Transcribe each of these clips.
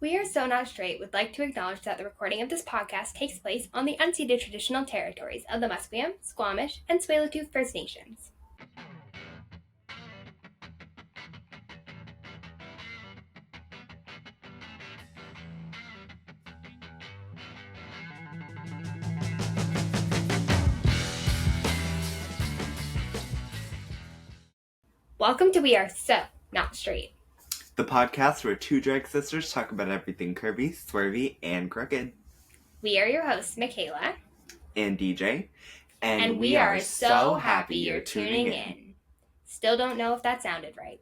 We Are So Not Straight would like to acknowledge that the recording of this podcast takes place on the unceded traditional territories of the Musqueam, Squamish, and Tsleil-Waututh First Nations. Welcome to We Are So Not Straight, the podcast where two drag sisters talk about everything curvy, swervy, and crooked. We are your hosts, Michaela and DJ, and we are so happy you're tuning in. Still don't know if that sounded right.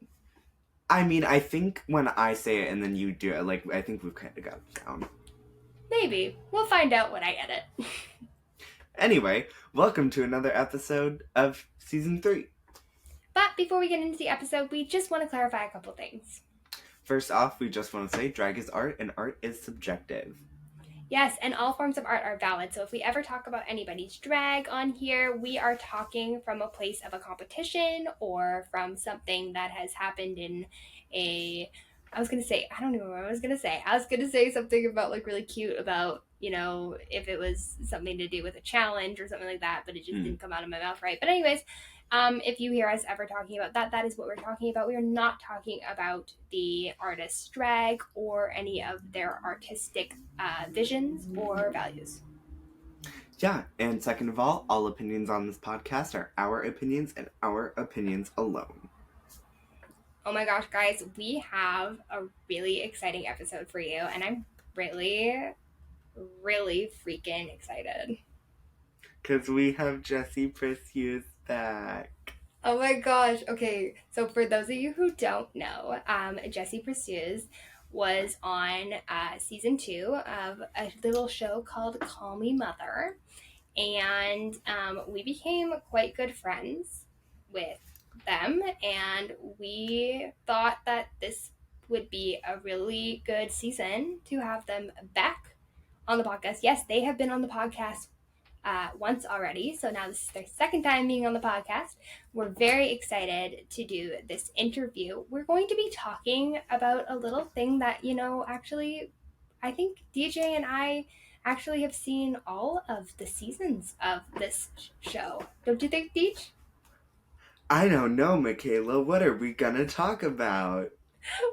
I mean, I think when I say it and then you do it, I think we've kind of got it down. Maybe. We'll find out when I edit. Anyway, welcome to another episode of Season 3. But before we get into the episode, we just want to clarify a couple things. First off, we just want to say drag is art and art is subjective. Yes, and all forms of art are valid. So if we ever talk about anybody's drag on here, we are talking from a place of a competition or from something that has happened in I was going to say something about really cute about, if it was something to do with a challenge or something like that, but it just didn't come out of my mouth right. But anyways, if you hear us ever talking about that, that is what we're talking about. We are not talking about the artist's drag or any of their artistic visions or values. Yeah, and second of all opinions on this podcast are our opinions and our opinions alone. Oh my gosh, guys, we have a really exciting episode for you, and I'm really, really freaking excited. Because we have Jessie Precieuse back. Oh my gosh. Okay, so for those of you who don't know, Jessie Precieuse was on season 2 of a little show called Call Me Mother, and we became quite good friends with them, and we thought that this would be a really good season to have them back on the podcast. Yes, they have been on the podcast once already, so now this is their second time being on the podcast. We're very excited to do this interview. We're going to be talking about a little thing that, actually, I think DJ and I actually have seen all of the seasons of this show. Don't you think, Deej? I don't know, Michaela. What are we gonna talk about?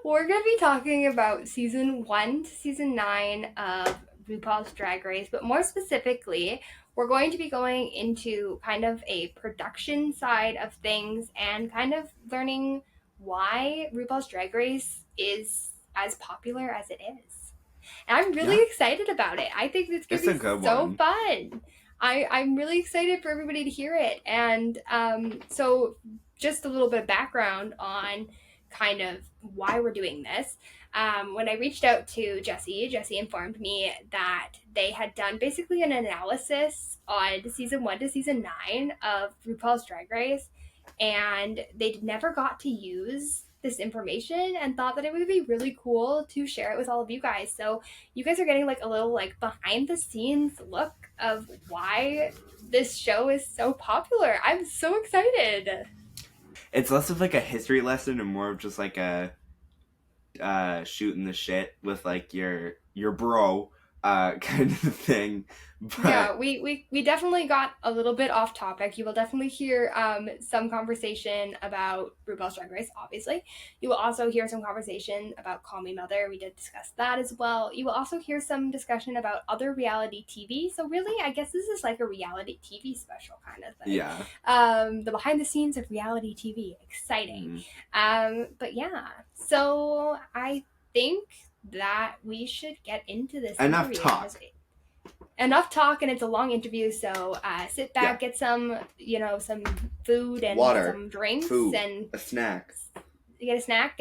We're gonna be talking about season 1 to season 9 of RuPaul's Drag Race, but more specifically, we're going to be going into kind of a production side of things and kind of learning why RuPaul's Drag Race is as popular as it is. And I'm really excited about it. I think it's going to be so fun. I'm really excited for everybody to hear it. And so just a little bit of background on kind of why we're doing this. When I reached out to Jessie informed me that they had done basically an analysis on season 1 to season 9 of RuPaul's Drag Race, and they never got to use this information and thought that it would be really cool to share it with all of you guys. So you guys are getting a little behind the scenes look of why this show is so popular. I'm so excited. It's less of a history lesson and more of just a shooting the shit with your bro kind of thing. But yeah, we definitely got a little bit off topic. You will definitely hear some conversation about RuPaul's Drag Race, obviously. You will also hear some conversation about Call Me Mother. We did discuss that as well. You will also hear some discussion about other reality TV. So really, I guess this is a reality TV special kind of thing. Yeah. The behind the scenes of reality TV. Exciting. But yeah, so I think that we should get into this. Enough talk. Enough talk, and it's a long interview, so sit back, get some, some food and water, some drinks, food, and a snack. Get a snack,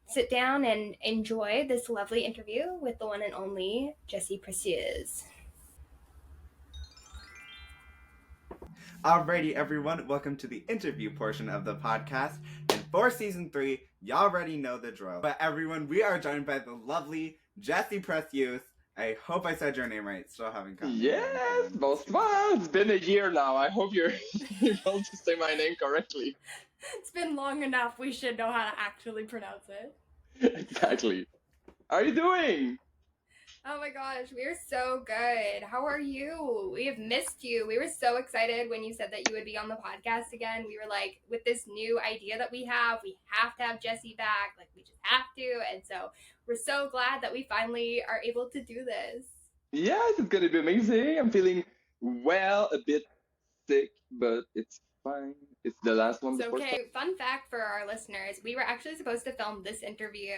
sit down and enjoy this lovely interview with the one and only Jessie Precieuse. Alrighty, everyone, welcome to the interview portion of the podcast. And for season 3, y'all already know the drill. But everyone, we are joined by the lovely Jessie Precieuse. I hope I said your name right. Still haven't gotten it. Yes, most well. It's been a year now. I hope you're able to say my name correctly. It's been long enough. We should know how to actually pronounce it. Exactly. How are you doing? Oh my gosh, we are so good. How are you? We have missed you. We were so excited when you said that you would be on the podcast again. We were like, with this new idea that we have to have Jessie back. Like, we just have to. And so we're so glad that we finally are able to do this. Yes, it's gonna be amazing. I'm feeling well, a bit sick, but it's fine. It's the last one It's before okay. Fun fact for our listeners, we were actually supposed to film this interview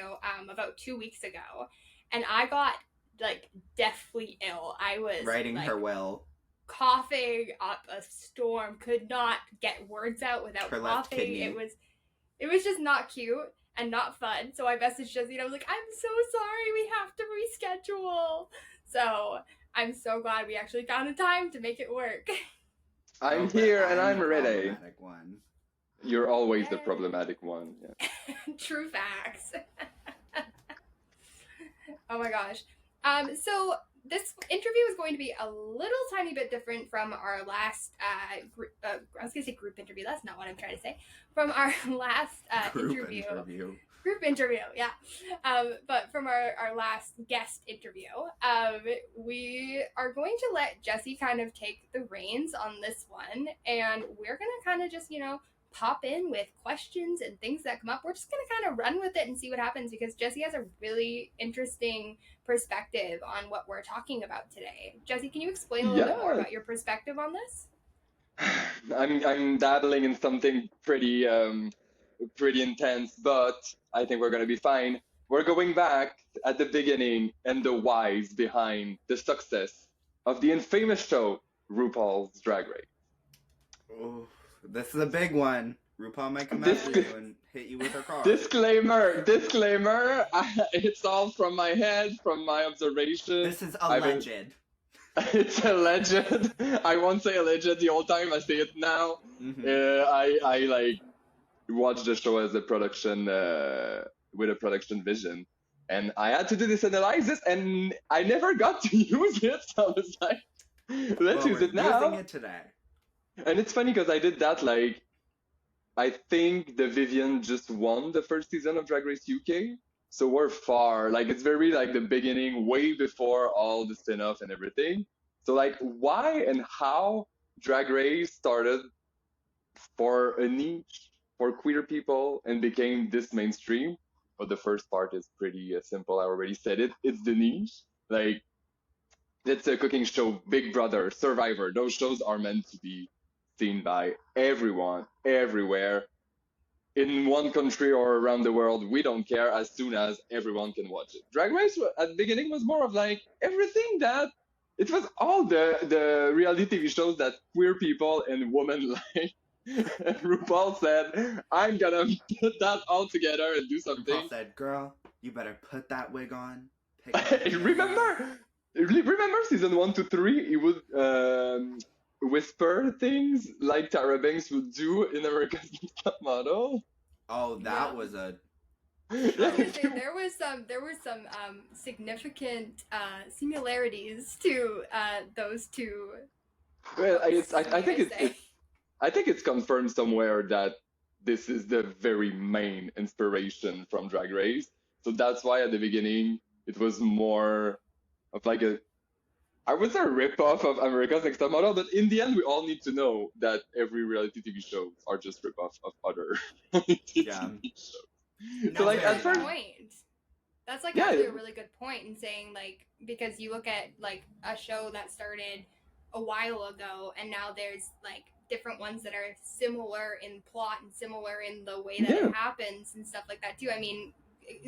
about 2 weeks ago, and I got like deathly ill. I was Writing like, her will. coughing up a storm, could not get words out without Her left coughing. kidney. It was just not cute and not fun. So I messaged Jessie and I was like, I'm so sorry, we have to reschedule. So I'm so glad we actually found a time to make it work. I'm Oh, but here and I'm I'm the ready. problematic one. You're always the Yay. problematic one. Yeah. True facts. Oh my gosh. So this interview is going to be a little tiny bit different from our last I was gonna say group interview. That's not what I'm trying to say. From our last Group interview. Group interview, yeah. But from our last guest interview, we are going to let Jessie kind of take the reins on this one, and we're gonna kind of just, pop in with questions and things that come up. We're just gonna kind of run with it and see what happens because Jessie has a really interesting perspective on what we're talking about today. Jessie, can you explain a little bit more about your perspective on this? I'm dabbling in something pretty intense, but I think we're gonna be fine. We're going back at the beginning and the whys behind the success of the infamous show RuPaul's Drag Race. Oh, this is a big one. RuPaul might come after you and hit you with her car. Disclaimer! It's all from my head, from my observation. This is alleged. It's alleged. I won't say alleged the whole time. I say it now. Mm-hmm. I like watched the show as a production with a production vision, and I had to do this analysis, and I never got to use it. So I was like, let's use it now. Using it today. And it's funny because I did that like. I think the Vivian just won the first season of Drag Race UK. So we're far, like it's very like the beginning, way before all the spin-off and everything. So like why and how Drag Race started for a niche for queer people and became this mainstream. But the first part is pretty simple. I already said it. It's the niche. Like it's a cooking show, Big Brother, Survivor. Those shows are meant to be seen by everyone, everywhere. In one country or around the world, we don't care as soon as everyone can watch it. Drag Race at the beginning was more of like everything that it was all the reality TV shows that queer people and women like. RuPaul said, I'm gonna put that all together and do something. RuPaul said, girl, you better put that wig on. Remember season 1 to 3? He would whisper things like Tara Banks would do in America's Next Top Model. Oh, that was a. There were some significant similarities to those two. Well, I think it's confirmed somewhere that this is the very main inspiration from Drag Race. So that's why at the beginning it was more of like I would say a rip-off of America's Next Top Model, but in the end, we all need to know that every reality TV shows are just rip-off of other reality TV shows. So, like, at first... That's, like, actually a really good point in saying, like, because you look at, like, a show that started a while ago, and now there's, like, different ones that are similar in plot and similar in the way that it happens and stuff like that, too. I mean,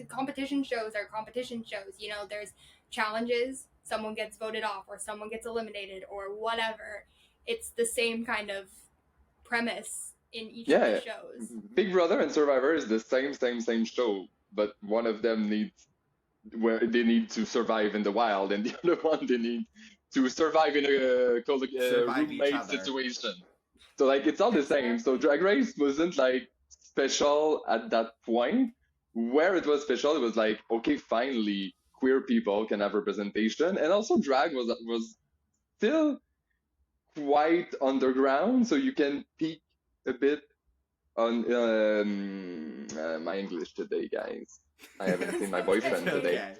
competition shows are competition shows. You know, there's challenges, someone gets voted off or someone gets eliminated or whatever. It's the same kind of premise in each of the shows. Big Brother and Survivor is the same show, but one of them needs to survive in the wild, and the other one they need to survive in a roommate situation. So like it's all the same. So Drag Race wasn't like special at that point. Where it was special, it was like, okay, finally queer people can have representation, and also drag was still quite underground, so you can peek a bit on my English today, guys. I haven't seen my boyfriend today.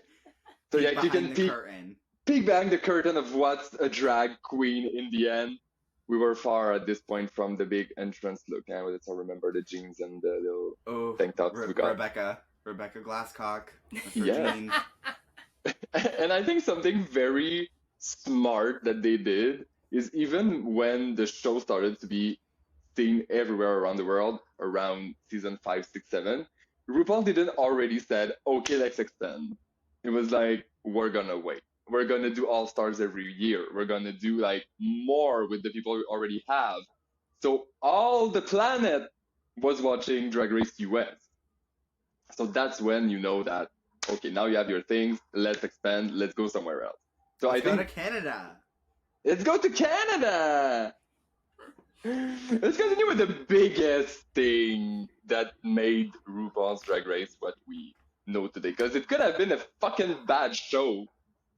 So Peek yeah, you can behind the curtain. peek behind the curtain of what's a drag queen in the end. We were far at this point from the big entrance look. I let's all remember the jeans and the little tank tops we got. Rebecca Glasscock with her Yeah. jeans. And I think something very smart that they did is even when the show started to be seen everywhere around the world around season 5, 6, 7, RuPaul didn't already said, okay, let's expand. It was like, we're gonna wait. We're gonna do All Stars every year. We're gonna do like more with the people we already have. So all the planet was watching Drag Race US. So that's when you know that, okay, now you have your things, let's expand, let's go somewhere else. So Let's I think go to Canada. let's go to Canada. Let's continue with the biggest thing that made RuPaul's Drag Race what we know today. Because it could have been a fucking bad show.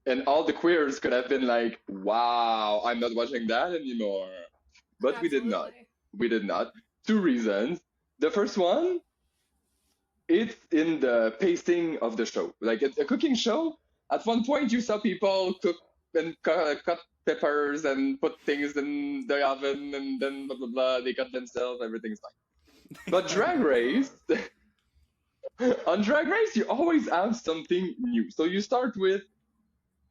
And all the queers could have been like, wow, I'm not watching that anymore. But we did not. Absolutely. We did not. 2 reasons. The first one, it's in the pacing of the show. Like it's a cooking show. At one point, you saw people cook and cut peppers and put things in the oven, and then blah blah blah. They cut themselves. Everything's fine. But Drag Race, on Drag Race, you always have something new. So you start with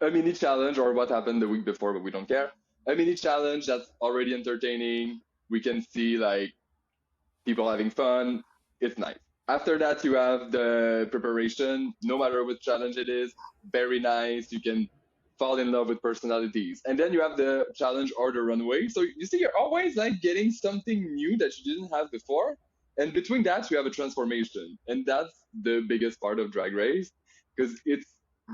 a mini challenge or what happened the week before, but we don't care. A mini challenge that's already entertaining. We can see like people having fun. It's nice. After that, you have the preparation. No matter which challenge it is, very nice. You can fall in love with personalities. And then you have the challenge or the runway. So you see, you're always like getting something new that you didn't have before. And between that, you have a transformation. And that's the biggest part of Drag Race because it's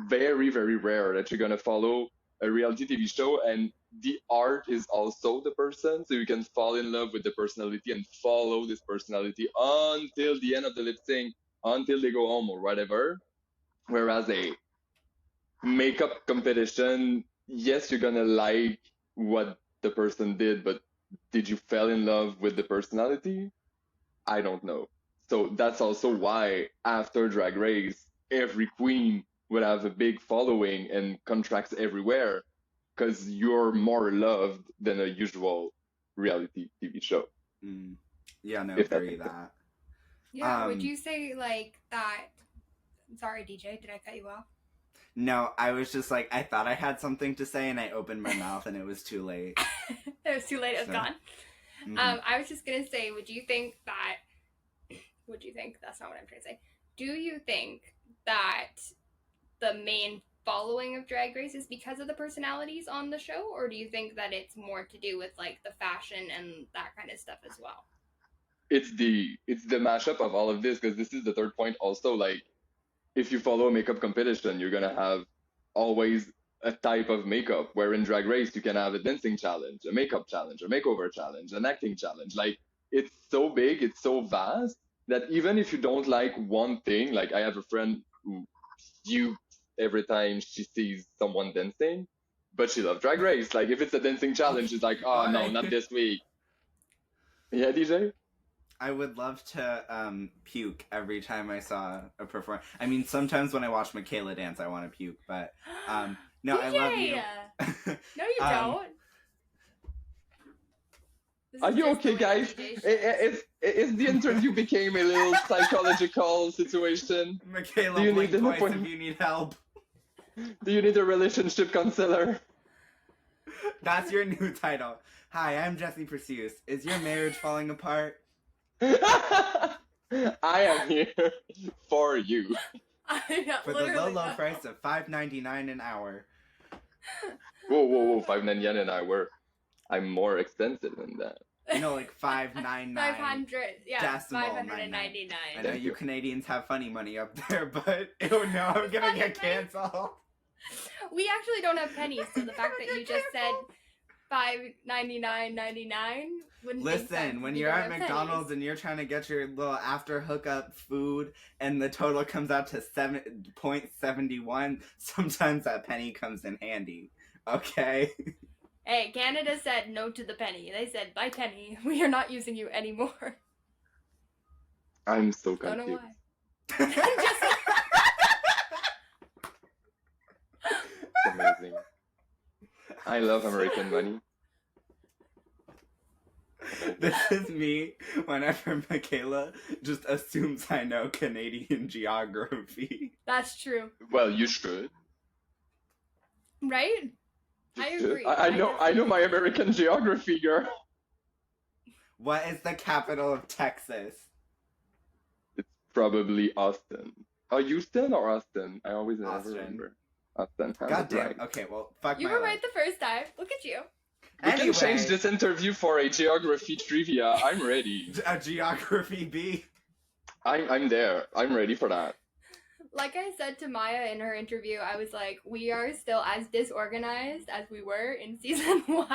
very, very rare that you're going to follow a reality TV show and the art is also the person. So you can fall in love with the personality and follow this personality until the end of the lip sync, until they go home or whatever. Whereas a makeup competition, yes, you're going to like what the person did, but did you fall in love with the personality? I don't know. So that's also why after Drag Race, every queen would have a big following and contracts everywhere because you're more loved than a usual reality TV show. Yeah, no, If that agree makes sense. that. Yeah, would you say like that? Sorry, DJ, did I cut you off? No, I was just like, I thought I had something to say and I opened my mouth and it was too late. It was too late, it was So, gone. mhm. I was just gonna say, would you think, that's not what I'm trying to say. Do you think that the main following of Drag Race is because of the personalities on the show, or do you think that it's more to do with like the fashion and that kind of stuff as well? It's the mashup of all of this because this is the third point also. Like if you follow a makeup competition, you're gonna have always a type of makeup. Where in Drag Race, you can have a dancing challenge, a makeup challenge, a makeover challenge, an acting challenge. Like it's so big, it's so vast that even if you don't like one thing, like I have a friend who pukes every time she sees someone dancing, but she loves Drag Race. Like if it's a dancing challenge, she's like, oh no, not this week. Yeah, DJ? I would love to puke every time I saw a performance. I mean, sometimes when I watch Michaela dance, I want to puke, but no, DJ! I love you. No, you don't. This Are is you just okay, the way guys? DJ shows. Is the interview became a little psychological situation? Michaela, Do you blink need an twice if appointment? you need help. Do you need a relationship counselor? That's your new title. Hi, I'm Jessie Precieuse. Is your marriage falling apart? I am here for you. For the low price of $5.99 an hour. Whoa, 599 an hour. I'm more expensive than that. You know, like $5.99. 500, yeah, decimal 599. I know Thank you you. Canadians have funny money up there, but oh no, I'm gonna get canceled. We actually don't have pennies, so the fact that you just said $5.99.99 wouldn't make sense. Listen, when We you're don't at have McDonald's pennies. and you're trying to get your little after hookup food and the total comes out to 7.71, sometimes that penny comes in handy. Okay? Hey, Canada said no to the penny. They said, bye penny, we are not using you anymore. I'm so Don't know confused. why. It's amazing. I love American money. This is me whenever Michaela just assumes I know Canadian geography. That's true. Well, you should. Right? You I should. agree. I know my American geography, girl. What is the capital of Texas? It's probably Austin. Oh, Houston or Austin? I always never Austin. remember. Austin. God damn. Okay, well, fuck You my were life. right the first time. Look at you. We Anyway, can change this interview for a geography trivia. I'm ready. a geography bee. I'm there. I'm ready for that. Like I said to Maya in her interview, I was like, we are still as disorganized as we were in season 1.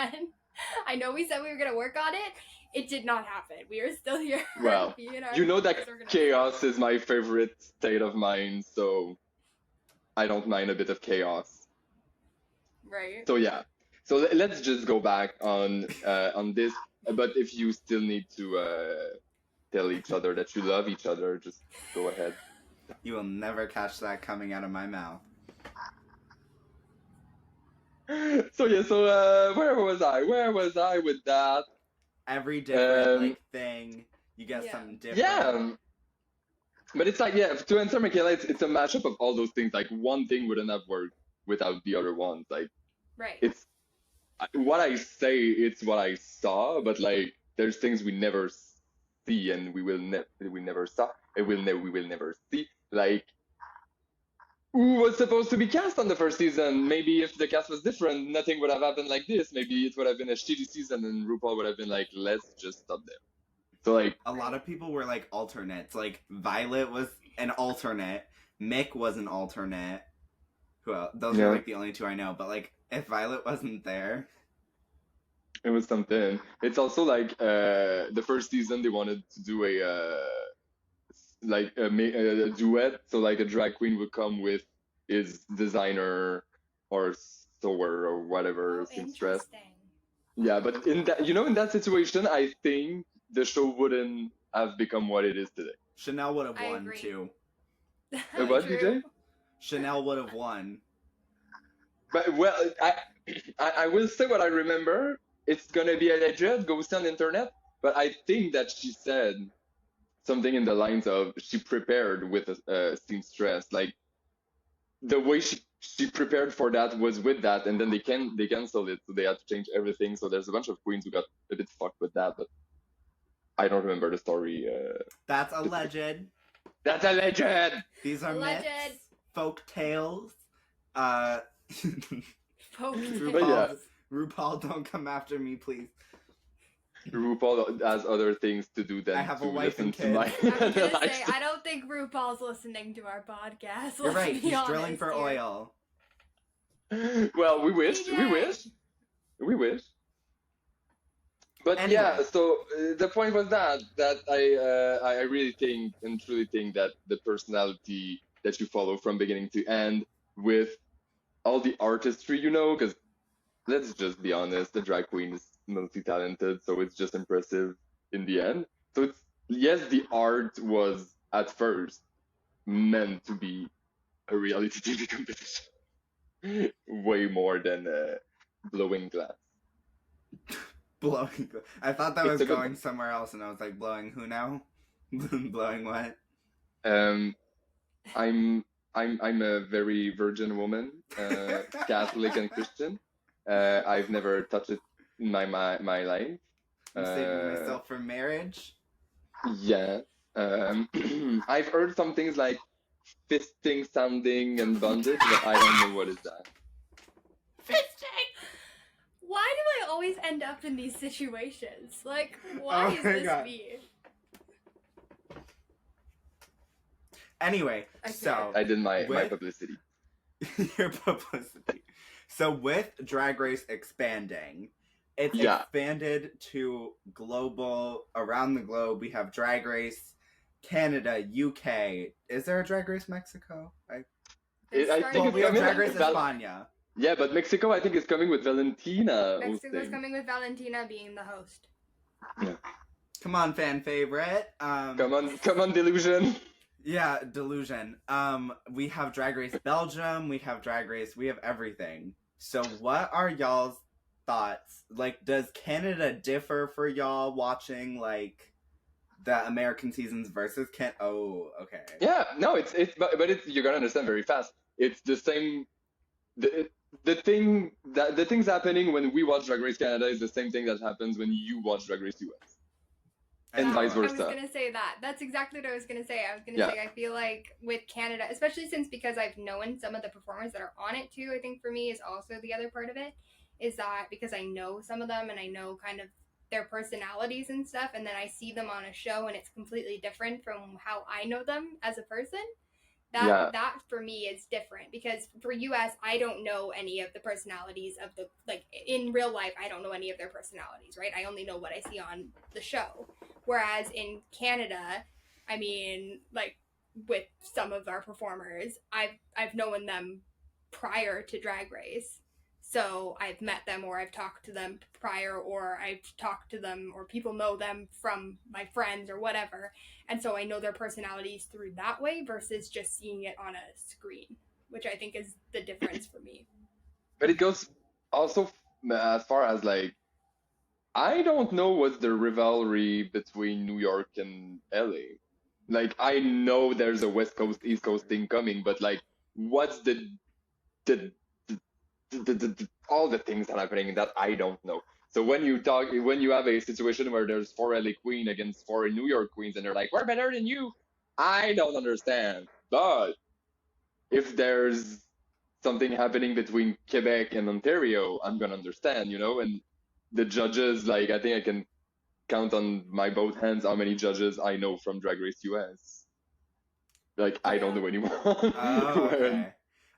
I know we said we were going to work on it. It did not happen. We are still here. Well, being our you know that disorganized chaos is my favorite state of mind, so I don't mind a bit of chaos. self. Right. So yeah. So let's just go back on this. But if you still need to tell each other that you love each other, just go ahead. You will never catch that coming out of my mouth. So yeah. So where was I? Where was I with that? Every different thing, you get Yeah. something different. Yeah. But it's like, yeah, to answer Michaela, it's a mashup of all those things. Like one thing wouldn't have worked without the other ones. Like Right. it's what I say, it's what I saw, but like there's things we never see and we never saw, and we will never see. Like who was supposed to be cast on the first season? Maybe if the cast was different, nothing would have happened like this. Maybe it would have been a shitty season and RuPaul would have been like, let's just stop there. So like A lot of people were like alternates. Like Violet was an alternate. Mick was an alternate. Who else? Those Yeah. are like the only two I know. But like, if Violet wasn't there, it was something. It's also like the first season they wanted to do a duet, so like a drag queen would come with his designer or sewer or whatever Oh, seamstress. interesting. Yeah, but in that situation, I think the show wouldn't have become what it is today. Chanel would have I won agree. too. What, True. DJ? Chanel would have won. But well, I will say what I remember. It's gonna be alleged, go see on the internet, but I think that she said something in the lines of she prepared with a seamstress. Like the way she prepared for that was with that, and then they canceled it, so they had to change everything. So there's a bunch of queens who got a bit fucked with that, but I don't remember the story. That's alleged. That's alleged. These are Alleged. myths, folk tales. Focus. But yeah. RuPaul, don't come after me, please. RuPaul has other things to do than I have a to wife listen and to my I was gonna say, analysis. I don't think RuPaul's listening to our podcast. You're let's right. be He's honest drilling for here. oil. Well, we wish. DJ. We wish. But Anyway. yeah, so the point was that I really think and truly think that the personality that you follow from beginning to end with all the artistry, because let's just be honest, the drag queen is multi-talented, so it's just impressive in the end. So it's, yes, the art was at first meant to be a reality TV competition, way more than blowing glass. Blowing. I thought that It's was a good going one. somewhere else, and I was like, blowing who now? Blowing what? I'm a very virgin woman, Catholic and Christian. I've never touched it in my life. I'm saving myself for marriage. Yeah. I've heard some things like fisting, sounding, and bondage, but I don't know what is that. Fisting! Why do I always end up in these situations? Like, why Oh is my this God. me? Anyway, Okay. so I did my With- publicity. your publicity. So with Drag Race expanding, it's Yeah. expanded to global, around the globe. We have Drag Race Canada, UK. Is there a Drag Race Mexico? They're I starting think Well, it's we have coming Drag Race with Val- España. Yeah, but Mexico, I think, is coming with Valentina. Mexico's hosting. coming with Valentina being the host. Come on, fan favorite. Come on, Delusion. Yeah, delusion. We have Drag Race Belgium, we have Drag Race, we have everything. So what are y'all's thoughts? Like, does Canada differ for y'all watching like the American seasons versus Can? Oh, okay. Yeah, no, but it's you're gonna understand very fast. It's the same. The, the things happening when we watch Drag Race Canada is the same thing that happens when you watch Drag Race US, and vice I was versa. gonna say that. That's exactly what I was gonna say. I was gonna Yeah. say I feel like with Canada, especially since because I've known some of the performers that are on it too. I think for me is also the other part of it is that because I know some of them and I know kind of their personalities and stuff, and then I see them on a show and it's completely different from how I know them as a person. That for me is different because for US I don't know any of the personalities of the like in real life I don't know any of their personalities, right? I only know what I see on the show. Whereas in Canada, I mean, like with some of our performers, I've known them prior to Drag Race. So I've met them or I've talked to them prior or I've talked to them or people know them from my friends or whatever. And so I know their personalities through that way versus just seeing it on a screen, which I think is the difference for me. But it goes also as far as like I don't know what's the rivalry between New York and LA. Like I know there's a West Coast East Coast thing coming, but like what's the, all the things that are happening that I don't know. So when you have a situation where there's four LA Queen against four New York Queens and they're like, we're better than you, I don't understand. But if there's something happening between Quebec and Ontario, I'm gonna understand, And the judges, like I think I can count on my both hands how many judges I know from Drag Race US. Like I don't know anyone. Oh, okay.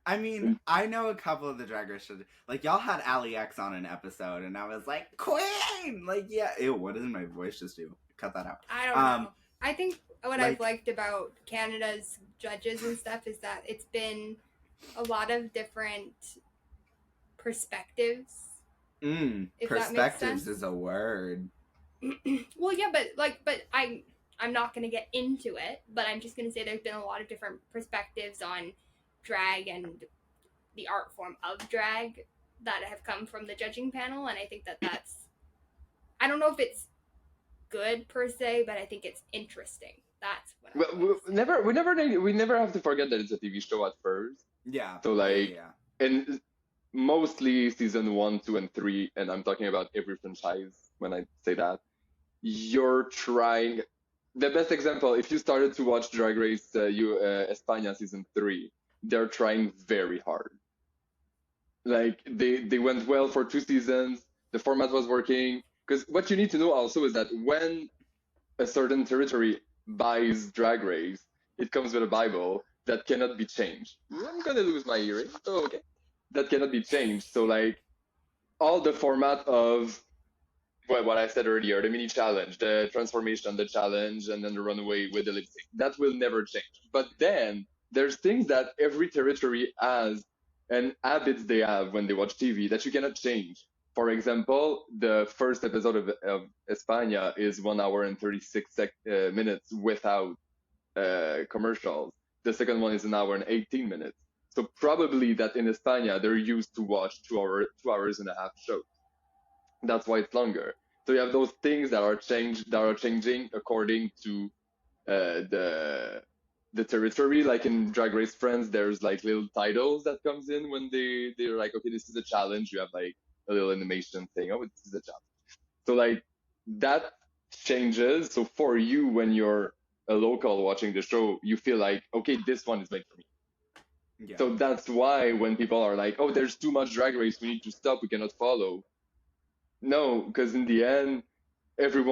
I mean, I know a couple of the Drag Race shows. Like, y'all had Ali X on an episode, and I was like, Queen! Like, yeah. Ew, what does my voice just do? Cut that out. I don't know. I think what I've liked about Canada's judges and stuff is that it's been a lot of different perspectives. Perspectives is a word. Well, yeah, but I'm not gonna get into it, but I'm just gonna say there's been a lot of different perspectives on drag and the art form of drag that have come from the judging panel, and I think that's I don't know if it's good per se, but I think it's interesting. That's what we never have to forget that it's a TV show at first. Yeah. So like, and mostly season 1, 2, and 3, and I'm talking about every franchise when I say that. You're trying. The best example, if you started to watch Drag Race España season 3, they're trying very hard. Like they went well for 2 seasons. The format was working. Because what you need to know also is that when a certain territory buys Drag Race, it comes with a Bible that cannot be changed. I'm gonna lose my earring. Oh, okay. That cannot be changed. So like all the format of what I said earlier, the mini challenge, the transformation, the challenge, and then the runaway with the lip sync, that will never change. But then there's things that every territory has and habits they have when they watch TV that you cannot change. For example, the first episode of España is 1 hour and 36 minutes without commercials. The second one is 1 hour and 18 minutes. So probably that in España, they're used to watch 2 hours and a half shows. That's why it's longer. So you have those things that are changing according to the territory. Like in Drag Race Friends, there's like little titles that comes in when they're like, okay, this is a challenge. You have like a little animation thing. Oh, this is a challenge. So like that changes. So for you, when you're a local watching the show, you feel like, okay, this one is made for me. Yeah. So that's why when people are like, oh, there's too much Drag Race, we need to stop, we cannot follow. No, because in the end, every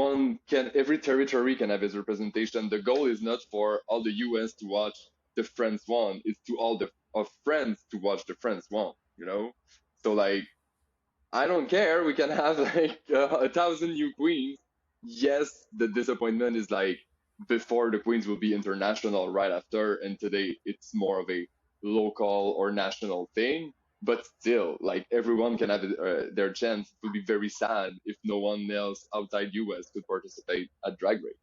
territory can have its representation. The goal is not for all the US to watch the Friends one, it's to all of Friends to watch the Friends one, So like, I don't care, we can have like 1,000 new queens. Yes, the disappointment is like, before the queens will be international right after, and today it's more of a local or national thing. But still, like everyone can have their chance. It would be very sad if no one else outside US could participate at Drag Race.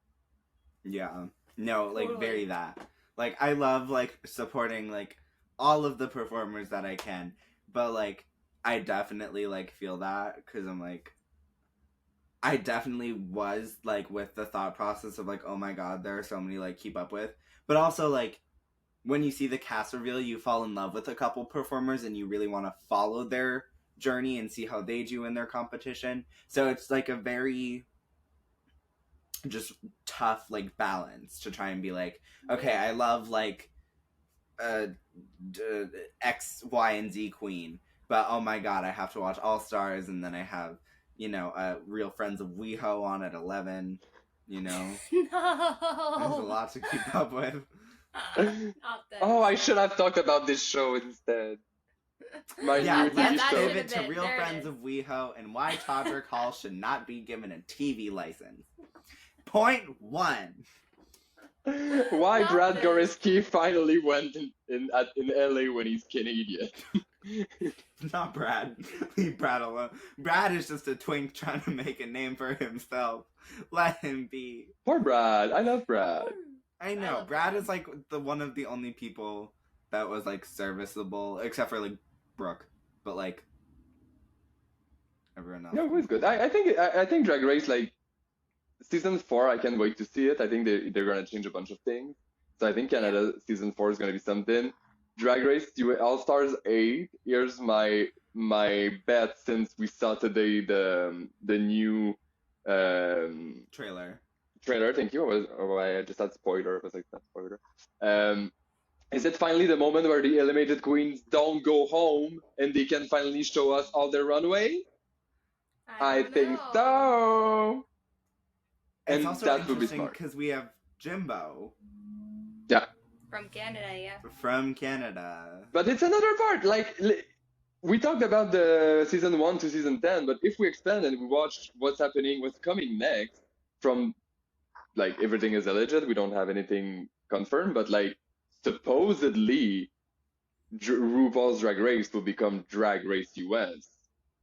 Yeah, no, like very that. Like, I love, like, supporting, like, all of the performers that I can. But, like, I definitely, like, feel that because I'm, like, I definitely was, like, with the thought process of, like, oh my god, there are so many, like, keep up with. But also, like, when you see the cast reveal, you fall in love with a couple performers and you really want to follow their journey and see how they do in their competition. So it's, like, a very just tough, like, balance to try and be like, okay, I love, like, uh, X, Y, and Z queen, but oh my god, I have to watch All Stars, and then I have, you know, Real Friends of WeHo on at 11. You know, No. there's a lot to keep up with. Not this. Oh, I should have talked about this show instead. My Yeah, new let's TV show. pivot to been. Real There it Friends is. of WeHo and why Todrick Hall should not be given a TV license. Point 1. Why Not Brad this. Goreski finally went in LA when he's Canadian. Not Brad. Leave Brad alone. Brad is just a twink trying to make a name for himself. Let him be. Poor Brad. I love Brad. I know. love Brad Brad. is like the one of the only people that was like serviceable, except for like Brooke. But like everyone else. No, it was good. I think Drag Race, like season 4, I can't wait to see it. I think they're gonna change a bunch of things. So I think Canada season 4 is gonna be something. Drag Race All Stars 8. Here's my bet since we saw today the new Trailer. trailer. Thank you. I just had spoiler. I was like, that's spoiler. Is it finally the moment where the eliminated queens don't go home and they can finally show us all their runway? I don't think know. so. It's And also that would be interesting smart. because we have Jimbo Yeah. From Canada, yeah. from Canada. But it's another part. Like, we talked about the season 1 to season 10, but if we expand and we watch what's happening, what's coming next, from like everything is alleged, we don't have anything confirmed, but like supposedly RuPaul's Drag Race will become Drag Race US,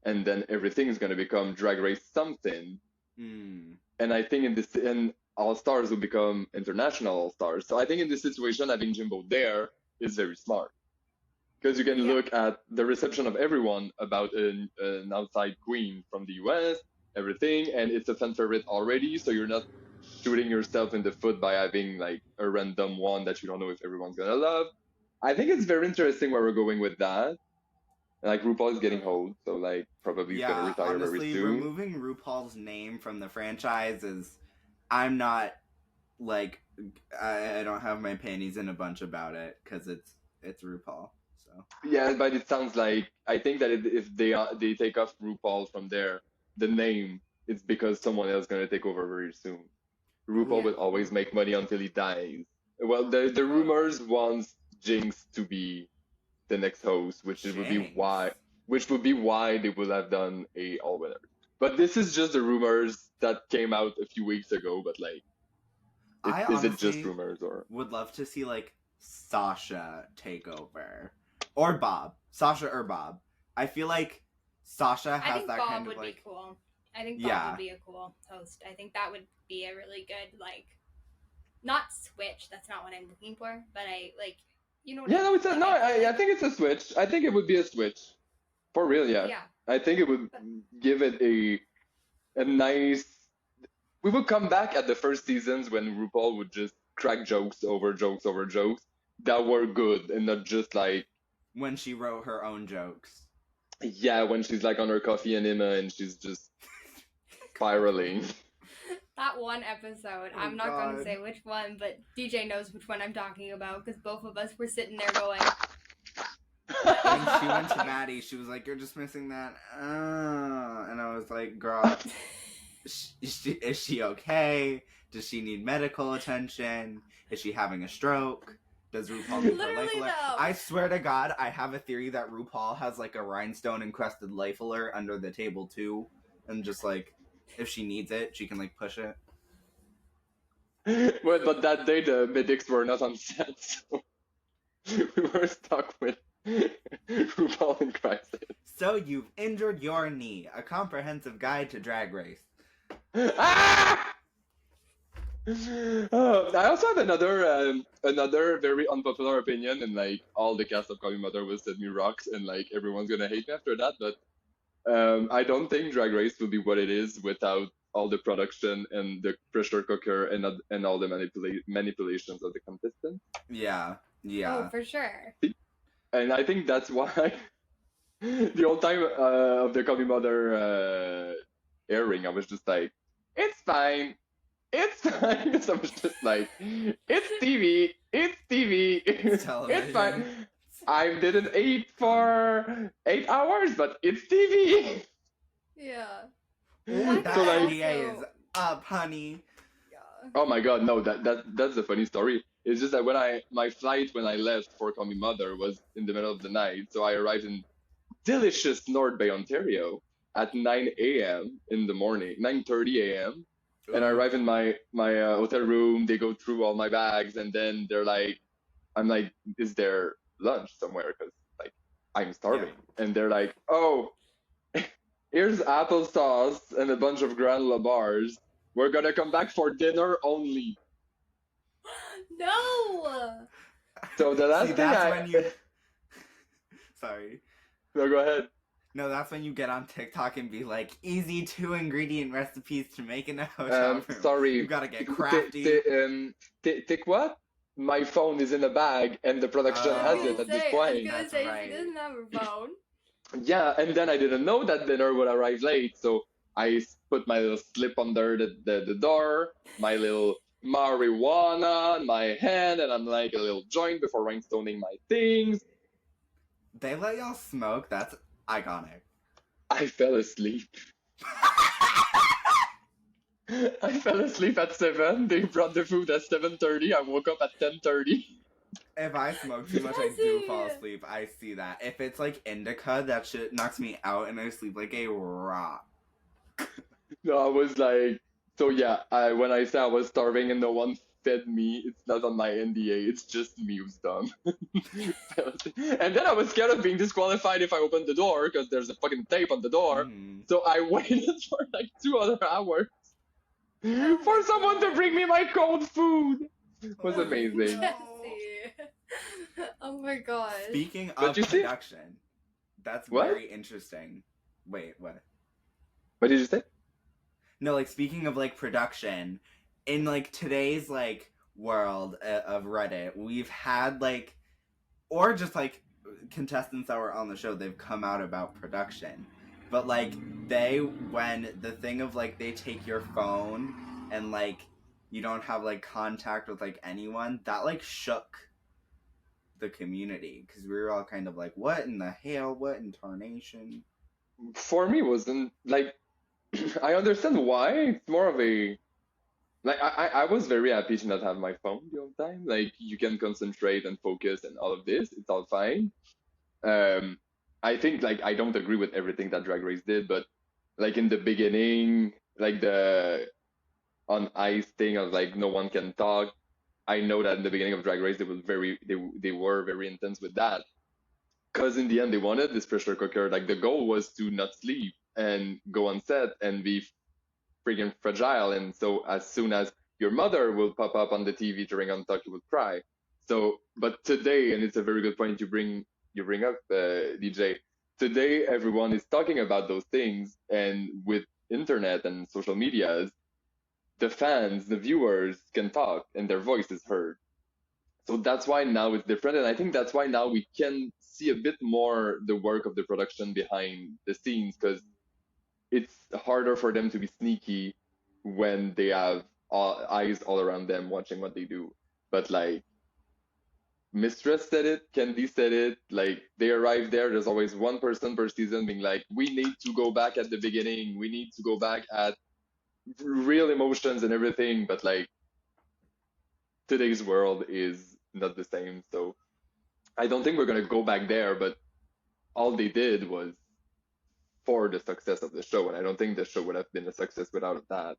and then everything is going to become Drag Race something. And I think in All Stars will become International All Stars. So I think in this situation, having Jimbo there is very smart. Because you can look at the reception of everyone about an outside queen from the US, everything, and it's a fan favorite already, so you're not shooting yourself in the foot by having like a random one that you don't know if everyone's gonna love. I think it's very interesting where we're going with that. Like RuPaul is getting old, so like probably he's gonna retire honestly, very soon. removing RuPaul's name from the franchise is, I'm not like, I don't have my panties in a bunch about it because it's RuPaul. So Yeah, but it sounds like I think that if they take off RuPaul from there, the name, it's because someone else is gonna take over very soon. RuPaul will always make money until he dies. Well, the rumors wants Jinx to be the next host, which would be why they would have done a all winner. But this is just the rumors that came out a few weeks ago. But like, is it just rumors or? Would love to see like Sasha take over or Bob, Sasha or Bob. I feel like Sasha has that Bob kind of would like. be cool. I think Bob would be a cool host. I think that would be a really good like, not switch. That's not what I'm looking for. But I like, you know. What Yeah, no, it's a, no. I think it's a switch. I think it would be a switch, for real. Yeah. Yeah. I think it would give it a nice. We would come back at the first seasons when RuPaul would just crack jokes over jokes over jokes that were good and not just like when she wrote her own jokes. Yeah, when she's like on her coffee enema and she's just spiraling. That one episode, I'm not going to say which one, but DJ knows which one I'm talking about because both of us were sitting there going. When she went to Maddie, she was like, "You're just missing that," and I was like, "Girl, is she okay? Does she need medical attention? Is she having a stroke? Does RuPaul need her life alert?" I swear to God, I have a theory that RuPaul has like a rhinestone encrusted life alert under the table too, and just like if she needs it, she can like push it. Well, but that day the medics were not on set, so we were stuck with RuPaul in crisis. So you've injured your knee. A comprehensive guide to Drag Race. Ah! I also have another very unpopular opinion, and like all the cast of Call Me Mother will send me rocks, and like everyone's gonna hate me after that. But I don't think Drag Race will be what it is without all the production and the pressure cooker and all the manipulations of the contestants. Yeah, Oh, yeah. for sure. And I think that's why the whole time of the Call Me Mother airing, I was just like, it's fine. It's fine. So I was just like, it's TV. It's TV. It's It's television. fine. I didn't eat for 8 hours, but it's TV. Yeah. Ooh, that So, like- NDA is up, honey. Yeah. Oh my god, no, that's a funny story. It's just that my flight when I left for Call Me Mother was in the middle of the night, so I arrived in delicious North Bay, Ontario at 9 a.m. in the morning, 9:30 a.m. And I arrive in my hotel room. They go through all my bags, and then they're like, I'm like, is there lunch somewhere? Because like I'm starving. And they're like, oh, here's applesauce and a bunch of granola bars. We're gonna come back for dinner only. No. So the last See, thing that's I when you. Sorry. no, go ahead. No, that's when you get on TikTok and be like, easy 2-ingredient recipes to make in a hotel room. Sorry. You gotta get crafty. Take what? My phone is in a bag, and the production Oh. has it at this I was point. gonna That's say right. she doesn't have her phone. Yeah, and then I didn't know that dinner would arrive late, so I put my little slip under the door, my little marijuana in my hand, and I'm like a little joint before rhinestoning my things. They let y'all smoke? That's iconic. I fell asleep. I fell asleep at 7. They brought the food at 7:30. I woke up at 10:30. If I smoke too much, I do Jessie! fall asleep. I see that. If it's like indica, that shit knocks me out and I sleep like a rock. No, I was like, so yeah, when I said I was starving and no one fed me, it's not on my NDA, it's just me who's dumb. And then I was scared of being disqualified if I opened the door because there's a fucking tape on the door. Mhm. So I waited for like 2 other hours Oh for my someone to God. bring me my cold food. It was Oh, amazing. no. Jessie. Oh my god. Speaking But of you see- production, that's What? very interesting. Wait, what? What did you say? No, like speaking of like production, in like today's like world of Reddit, we've had like, or just like contestants that were on the show, they've come out about production. But like when the thing of like they take your phone and like you don't have like contact with like anyone, that like shook the community because we were all kind of like, what in the hell? What in tarnation? For me, it wasn't like I understand why. It's more of a like I was very happy to not have my phone the whole time. Like you can concentrate and focus and all of this. It's all fine. I think like I don't agree with everything that Drag Race did, but like in the beginning, like the on ice thing of like no one can talk. I know that in the beginning of Drag Race they were very intense with that. Because in the end they wanted this pressure cooker. Like the goal was to not sleep and go on set and be freaking fragile. And so as soon as your mother will pop up on the TV during Untucked, you would cry. So, but today, and it's a very good point you bring up, DJ. Today, everyone is talking about those things, and with internet and social medias, the fans, the viewers can talk, and their voice is heard. So that's why now it's different, and I think that's why now we can see a bit more the work of the production behind the scenes, because it's harder for them to be sneaky when they have eyes all around them watching what they do. But like Mistress said it, Candy said it, like they arrive there, there's always one person per season being like, we need to go back at the beginning, we need to go back at real emotions and everything, but like today's world is not the same. So I don't think we're gonna go back there, but all they did was for the success of the show, and I don't think the show would have been a success without that.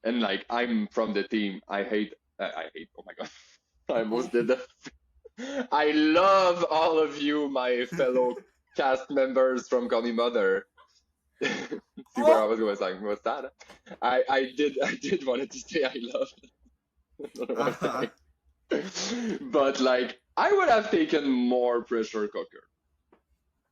And like I'm from the team, I hate. Oh my god, I almost did that. I love all of you, my fellow cast members from Call Me Mother. See where I was going? What's that? I did wanted to say I love. don't know what Uh-huh. I'm saying. But like, I would have taken more pressure cooker.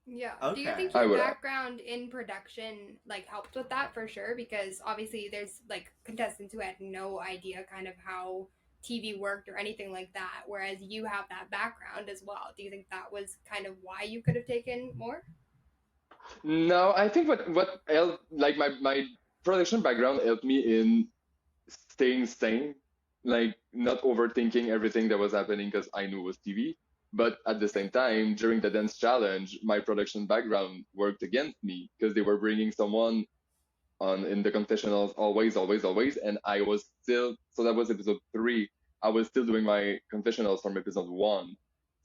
Yeah. Do you Okay. think I your would have. background in production like helped with that for sure? Because obviously there's like contestants who had no idea kind of how TV worked or anything like that, whereas you have that background as well. Do you think that was kind of why you could have taken more? No, I think what helped, like my production background helped me in staying sane, like not overthinking everything that was happening because I knew it was TV. But at the same time, during the dance challenge, my production background worked against me because they were bringing someone on in the confessionals always, always, always, and I was still. So that was episode 3. I was still doing my confessionals from episode 1.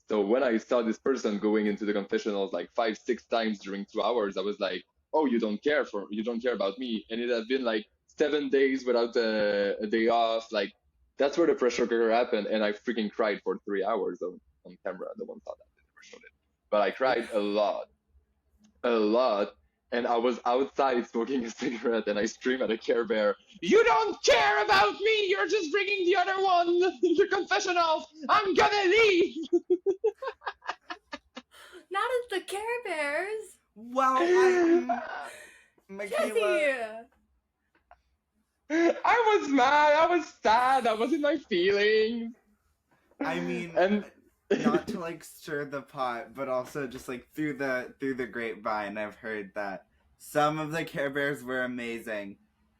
So when I saw this person going into the confessionals like 5, 6 times during 2 hours, I was like, "Oh, you don't care about me." And it had been like 7 days without a day off. Like that's where the pressure cooker happened, and I freaking cried for 3 hours on camera. No one saw that; they never showed it. But I cried a lot. And I was outside smoking a cigarette, and I screamed at a Care Bear, "You don't care about me! You're just bringing the other one, the confessionals! I'm gonna leave!" Not as the Care Bears. Well, Michaela, Jessie! I was mad, I was sad, I was in my feelings. I mean, And not to like stir the pot, but also just like through the grapevine, I've heard that some of the Care Bears were amazing,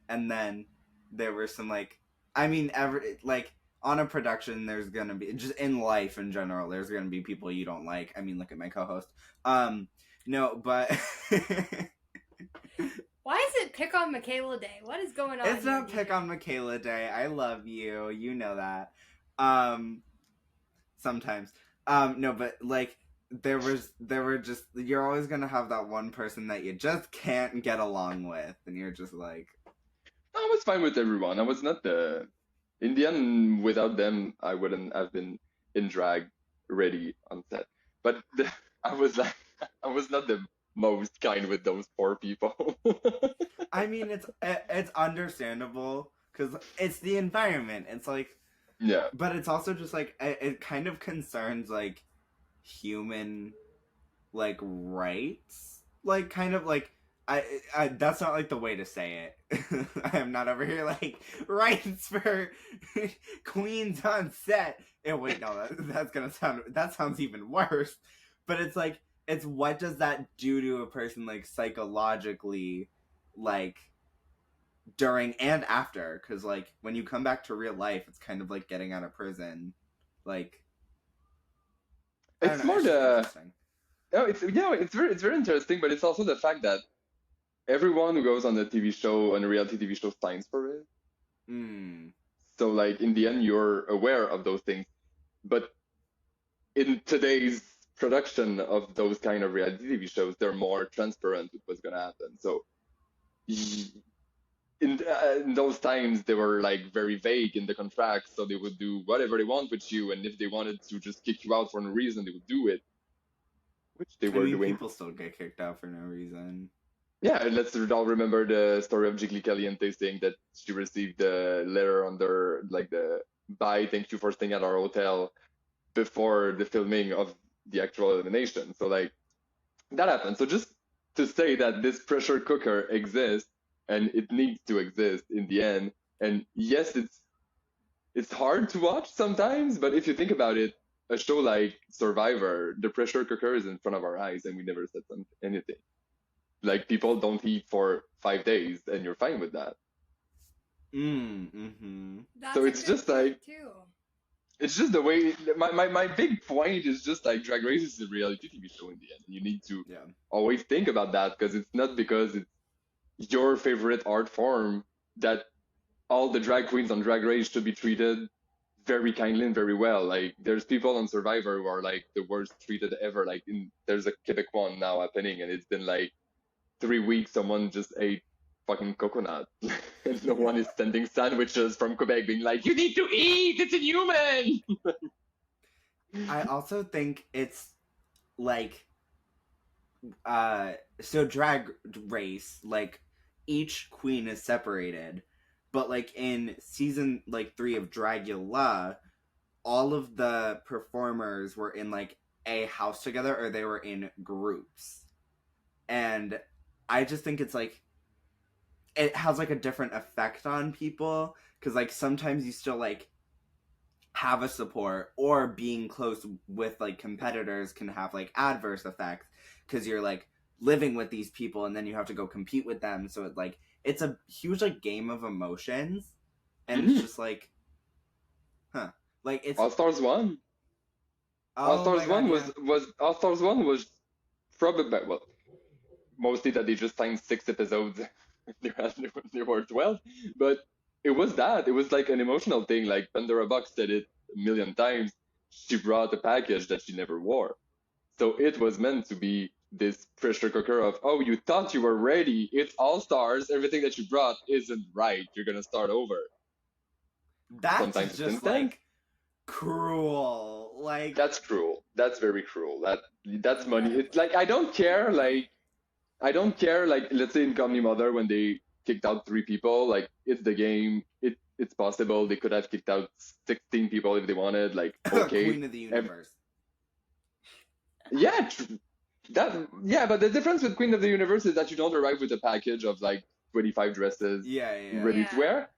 and then there were some like, I mean, like on a production, there's gonna be just in life in general, there's gonna be people you don't like. I mean, look at my co-host. No, but Why is it Pick on Michaela Day? What is going on? it's here, not Pick DJ? on Michaela Day. I love you. You know that. Sometimes. No, but like there were just you're always gonna have that one person that you just can't get along with, and you're just like, I was fine with everyone. I was not the. In the end, without them, I wouldn't have been in drag ready on set. But I was like, I was not the most kind with those poor people. I mean, it's understandable because it's the environment. It's like, Yeah. but it's also just like it kind of concerns like human like rights, like kind of like I that's not like the way to say it. I am not over here like rights for queens on set. And wait, no, that's gonna sound that sounds even worse. But it's like it's what does that do to a person like psychologically, like during and after? Because like when you come back to real life, it's kind of like getting out of prison. Like I don't It's know, more it's just the. interesting. No, it's very interesting, but it's also the fact that everyone who goes on the TV show, on a reality TV show, signs for it. Hmm. So like in the end, you're aware of those things. But in today's production of those kind of reality TV shows, they're more transparent with what's gonna happen. So in those times, they were like very vague in the contract, so they would do whatever they want with you, and if they wanted to just kick you out for no reason, they would do it, which they I were mean, doing. people still get kicked out for no reason. Yeah, and let's all remember the story of Jiggly Caliente saying that she received a letter under like the bye, thank you for staying at our hotel before the filming of the actual elimination. So like that happened. So just to say that this pressure cooker exists and it needs to exist in the end. And yes, it's hard to watch sometimes, but if you think about it, a show like Survivor, the pressure cooker is in front of our eyes and we never said anything. Like people don't eat for 5 days and you're fine with that. Mm-hmm. That's So a it's good just point, like too. it's just the way my big point is just like Drag Race is a reality TV show in the end. You need to Yeah. always think about that because it's not because it's your favorite art form that all the drag queens on Drag Race should be treated very kindly and very well. Like there's people on Survivor who are like the worst treated ever. Like there's a Quebec one now happening and it's been like 3 weeks someone just ate fucking coconut and no one is sending sandwiches from Quebec being like, you need to eat, it's inhuman. I also think it's like so drag race, like each queen is separated, But like in season 3 of Dragula, all of the performers were in like a house together, or they were in groups. And I just think it's like it has like a different effect on people, because like sometimes you still like have a support, or being close with like competitors can have like adverse effects, because you're like living with these people and then you have to go compete with them. So it like it's a huge like game of emotions, and it's just like like it's All Stars 1. All oh Stars my god, 1 yeah. was All Stars 1 was probably, well, mostly that they just signed 6 episodes. There were 12, but it was that. It was like an emotional thing. Like Pandora Box said it a million times. She brought a package that she never wore. So it was meant to be this pressure cooker of, oh, you thought you were ready. It's All Stars. Everything that you brought isn't right. You're going to start over. That's Sometimes it's just intense. like cruel. Like That's cruel. That's very cruel. That's money. It's like I don't care. Like I don't care. Like let's say in Comedy Mother when they kicked out 3 people. Like it's the game. It's possible they could have kicked out 16 people if they wanted. Like okay, Queen of the Universe. Yeah, but the difference with Queen of the Universe is that you don't arrive with a package of like 25 dresses Yeah. ready to wear.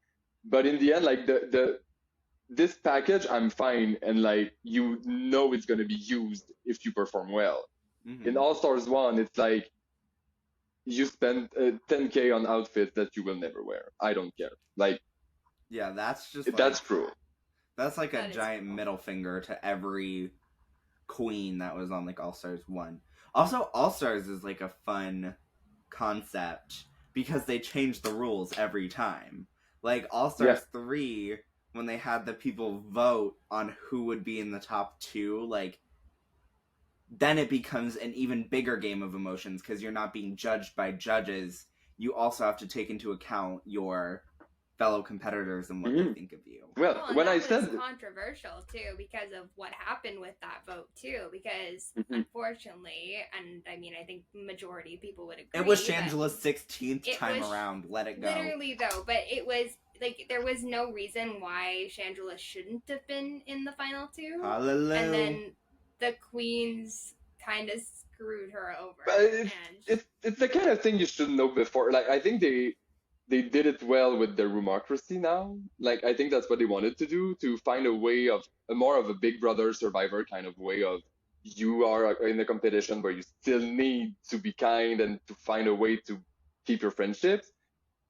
But in the end, like this package, I'm fine, and like you know it's gonna be used if you perform well. Mm-hmm. In All Stars 1, it's like you spend 10K on outfits that you will never wear. I don't care. Like yeah, that's just like, that's cruel. That's like That a is giant cruel. middle finger to every queen that was on like All Stars 1. Also, All Stars is like a fun concept because they change the rules every time. Like All Stars 3, when they had the people vote on who would be in the top 2, like then it becomes an even bigger game of emotions because you're not being judged by judges. You also have to take into account your fellow competitors and what they think of you. Well, and when that I was said controversial too because of what happened with that vote too. Because unfortunately, and I mean, I think majority of people would agree. It was Shangela's 16th time around. Let it go. Literally though, but it was like there was no reason why Shangela shouldn't have been in the final 2. Hallelujah. And then the queens kind of screwed her over. But it's the kind of thing you should know before. Like I think they did it well with the Rumocracy now. Like I think that's what they wanted to do, to find a way of more of a Big Brother Survivor kind of way of you are in a competition where you still need to be kind and to find a way to keep your friendships.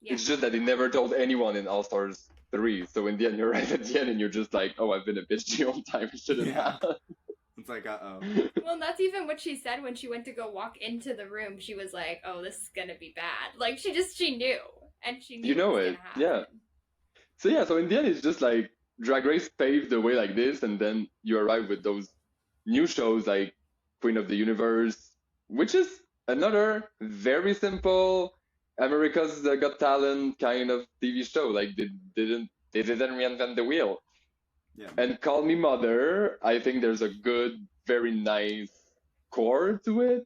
Yeah. It's just that they never told anyone in All Stars 3. So in the end, you're right at the end and you're just like, oh, I've been a bitch the whole time. I shouldn't have. It's like, uh-oh. Well, that's even what she said when she went to go walk into the room. She was like, oh, this is going to be bad. Like, she knew. And she knew you know it. Yeah. So in the end, it's just like Drag Race paved the way like this. And then you arrive with those new shows like Queen of the Universe, which is another very simple America's Got Talent kind of TV show. Like they didn't reinvent the wheel. Yeah. And Call Me Mother, I think there's a good, very nice core to it.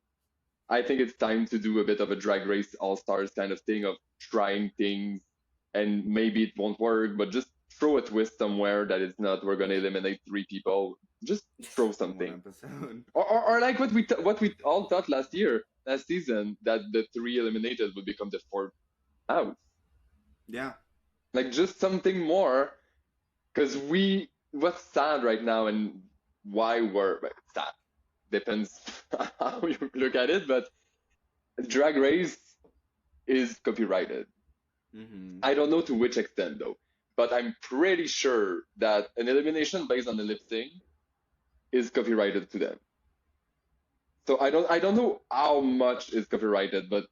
I think it's time to do a bit of a Drag Race All-Stars kind of thing of trying things, and maybe it won't work, but just throw a twist somewhere that it's not we're going to eliminate 3 people. Just throw something. One episode. Or like what we all thought last season, that the 3 eliminated would become the 4th out. Yeah. Like just something more, because what's sad right now and why we're sad depends how you look at it, but Drag Race is copyrighted. Mm-hmm. I don't know to which extent though, but I'm pretty sure that an elimination based on a lip sync is copyrighted to them. So I don't know how much is copyrighted, but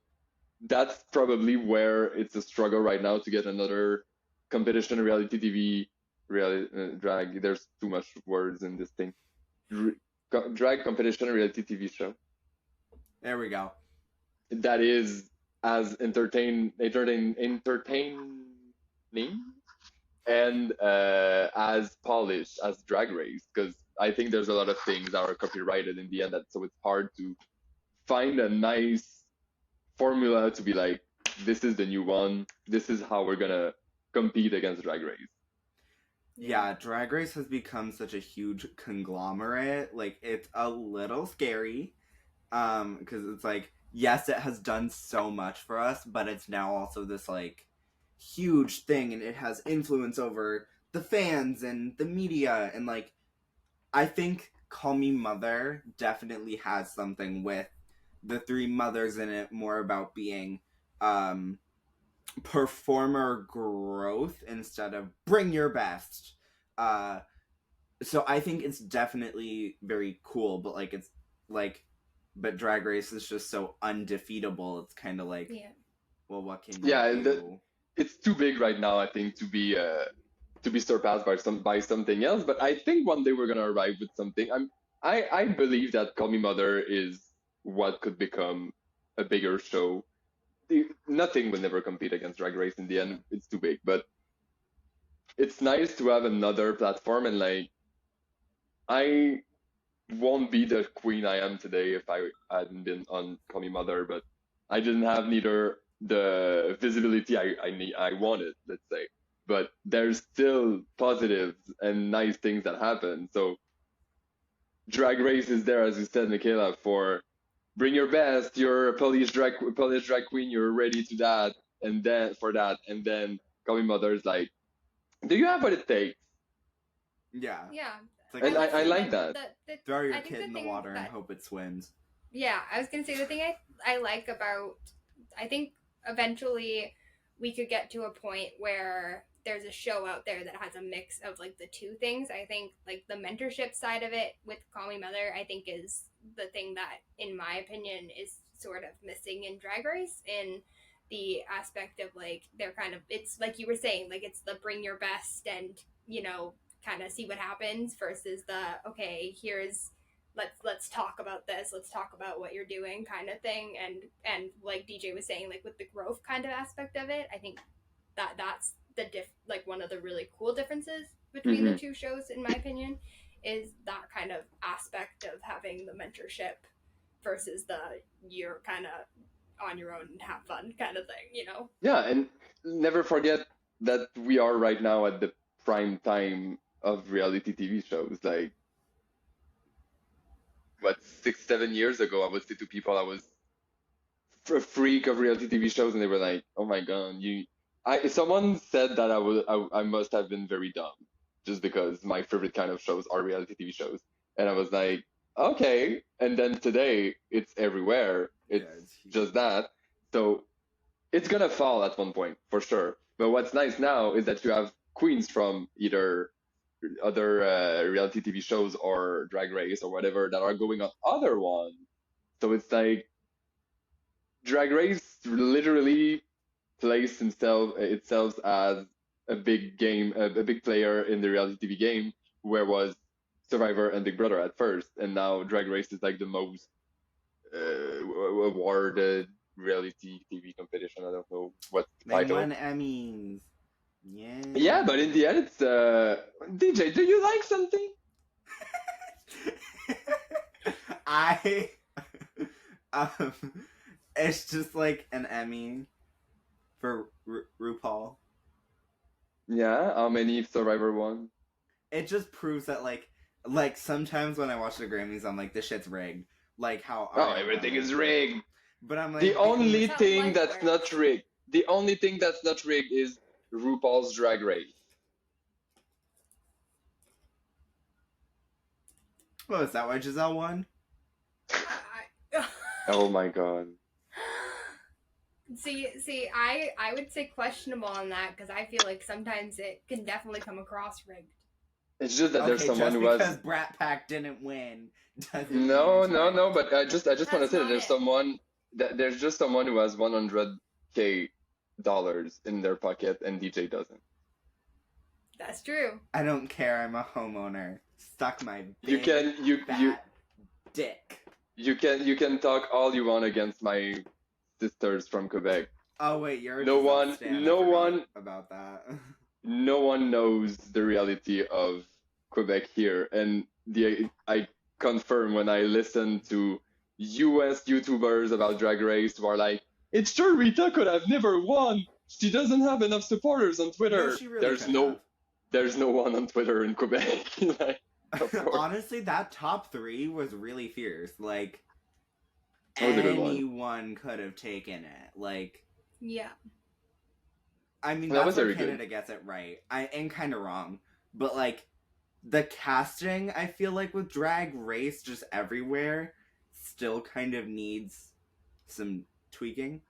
that's probably where it's a struggle right now to get another competition reality TV drag. There's too much words in this thing. Drag competition reality TV show. There we go. That is as entertaining and as polished as Drag Race, because I think there's a lot of things that are copyrighted in the end, so it's hard to find a nice formula to be like, this is the new one, this is how we're gonna compete against Drag Race. Yeah, Drag Race has become such a huge conglomerate. Like, it's a little scary. Because it's like, yes, it has done so much for us, but it's now also this, like, huge thing, and it has influence over the fans and the media, and, like, I think Call Me Mother definitely has something with the three mothers in it, more about being, performer growth instead of bring your best. So I think it's definitely very cool, but like it's like, but Drag Race is just so undefeatable. It's kind of like, Yeah. well, what can Yeah, you do? it's too big right now, I think, to be surpassed by something else. But I think one day we're gonna arrive with something. I believe that Call Me Mother is what could become a bigger show. Nothing will never compete against Drag Race in the end. It's too big, but it's nice to have another platform. And like, I won't be the queen I am today if I hadn't been on Call Me Mother, but I didn't have neither the visibility I wanted, let's say. But there's still positives and nice things that happen. So Drag Race is there, as you said, Michaela, for bring your best. You're a Polish drag queen. You're ready to that, and then Call Me Mother is like, do you have what it takes? Yeah. Yeah. It's like, And I like that. throw your I think kid the in the thing water and that- hope it swims. Yeah, I was gonna say the thing I like about, I think eventually we could get to a point where there's a show out there that has a mix of like the two things. I think like the mentorship side of it with Call Me Mother, I think is the thing that, in my opinion, is sort of missing in Drag Race, in the aspect of like they're kind of, it's like you were saying, like it's the bring your best and kind of see what happens versus the okay, here's let's talk about this, let's talk about what you're doing kind of thing. And like DJ was saying, like with the growth kind of aspect of it, I think that's the like one of the really cool differences between the two shows, in my opinion, is that kind of aspect of having the mentorship versus the you're kind of on your own and have fun kind of thing. Yeah, and never forget that we are right now at the prime time of reality TV shows. Like, what, 6, 7 years ago, I would say to people I was a freak of reality TV shows, and they were like, "Oh my god, you." Someone said that I must have been very dumb, just because my favorite kind of shows are reality TV shows, and I was like, okay. And then today, it's everywhere. It's just that. So it's gonna fall at one point for sure. But what's nice now is that you have queens from either other reality TV shows or Drag Race or whatever that are going on other ones. So it's like Drag Race literally placed itself as a big game, a big player in the reality TV game, where was Survivor and Big Brother at first, and now Drag Race is like the most awarded reality TV competition. I don't know what They title. won Emmys. Yeah. Yeah, but in the end, it's DJ. Do you like something? I um, it's just like an Emmy for RuPaul. Yeah. How many Survivor won? It just proves that like sometimes when I watch the Grammys, I'm like, this shit's rigged. Like how Everything is rigged. But I'm like, The only That's thing how life that's works. not rigged. The only thing that's not rigged is RuPaul's Drag Race. oh, is that why Giselle won? Oh my god. See, I would say questionable on that, because I feel like sometimes it can definitely come across rigged. It's just that there's Okay, someone just who has. because Brat Pack didn't win doesn't No, mean it's no, rigged. no. But I just want to That's say that not there's it. someone there's just someone who has $100K in their pocket and DJ doesn't. That's true. I don't care. I'm a homeowner. Stuck my You big can you fat dick. you can talk all you want against my sisters from Quebec. Oh wait, you're a No Giselle one- stan. I no forgot one- about that. No one knows the reality of Quebec here, and I confirm when I listen to US YouTubers about Drag Race who are like, it's true, Rita could have never won. she doesn't have enough supporters on Twitter. No, she really could have. There's no one on Twitter in Quebec. Like, of course. Honestly, that top 3 was really fierce. Like, That was a good one. anyone could have taken it. Like, Yeah. I mean, That that's was where very Canada gets it right. And kind of wrong. But, like, the casting, I feel like, with Drag Race just everywhere, still kind of needs some tweaking.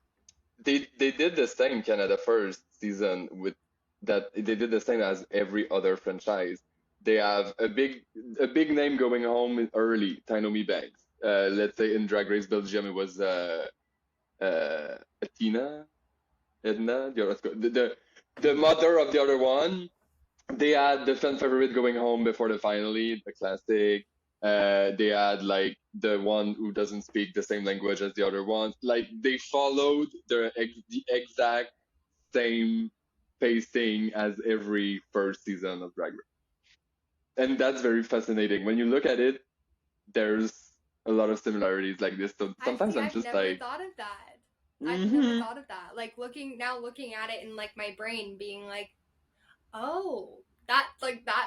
They did the same Canada first season with that. They did the same as every other franchise. They have a big name going home early, Tainomi Banks. Let's say in Drag Race Belgium, it was Athena, Edna, the mother of the other one. They had the fan favorite going home before the finale, the classic. They had like the one who doesn't speak the same language as the other ones. Like they followed the exact same pacing as every first season of Drag Race, and that's very fascinating. When you look at it, there's a lot of similarities like this. So sometimes I'm just I've never like, thought of that. I've never thought of that. Like looking at it in like my brain, being like, oh, that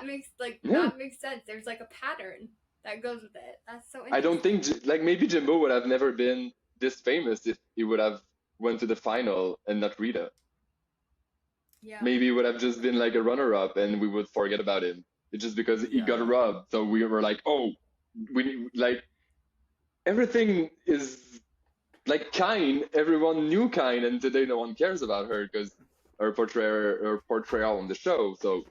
makes that makes sense. There's like a pattern that goes with it. That's so interesting. I don't think like maybe Jimbo would have never been this famous if he would have went to the final and not Rita. Yeah. Maybe he would have just been like a runner-up and we would forget about him. It's just because he got robbed. So we were like, oh, we like everything is like Kine. Everyone knew Kine, and today no one cares about her because her portrayal on the show. So.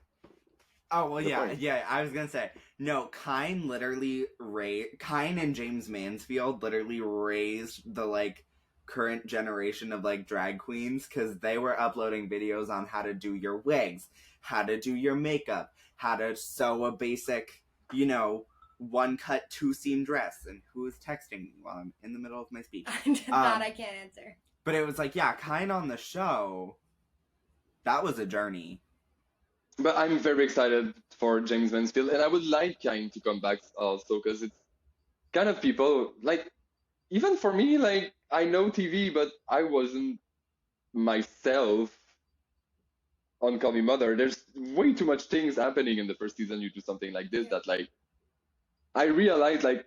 Oh, well, yeah, I was gonna say, no, Kine and James Mansfield literally raised the, like, current generation of, like, drag queens, because they were uploading videos on how to do your wigs, how to do your makeup, how to sew a basic, you know, one-cut, two-seam dress, and who is texting me while I'm in the middle of my speech? That I can't answer. But it was like, yeah, Kine on the show, that was a journey. But I'm very excited for James Mansfield, and I would like Kine to come back also, because it's kind of people, like, even for me, like, I know TV, but I wasn't myself on Call Me Mother. There's way too much things happening in the first season. You do something like this that, like, I realized, like,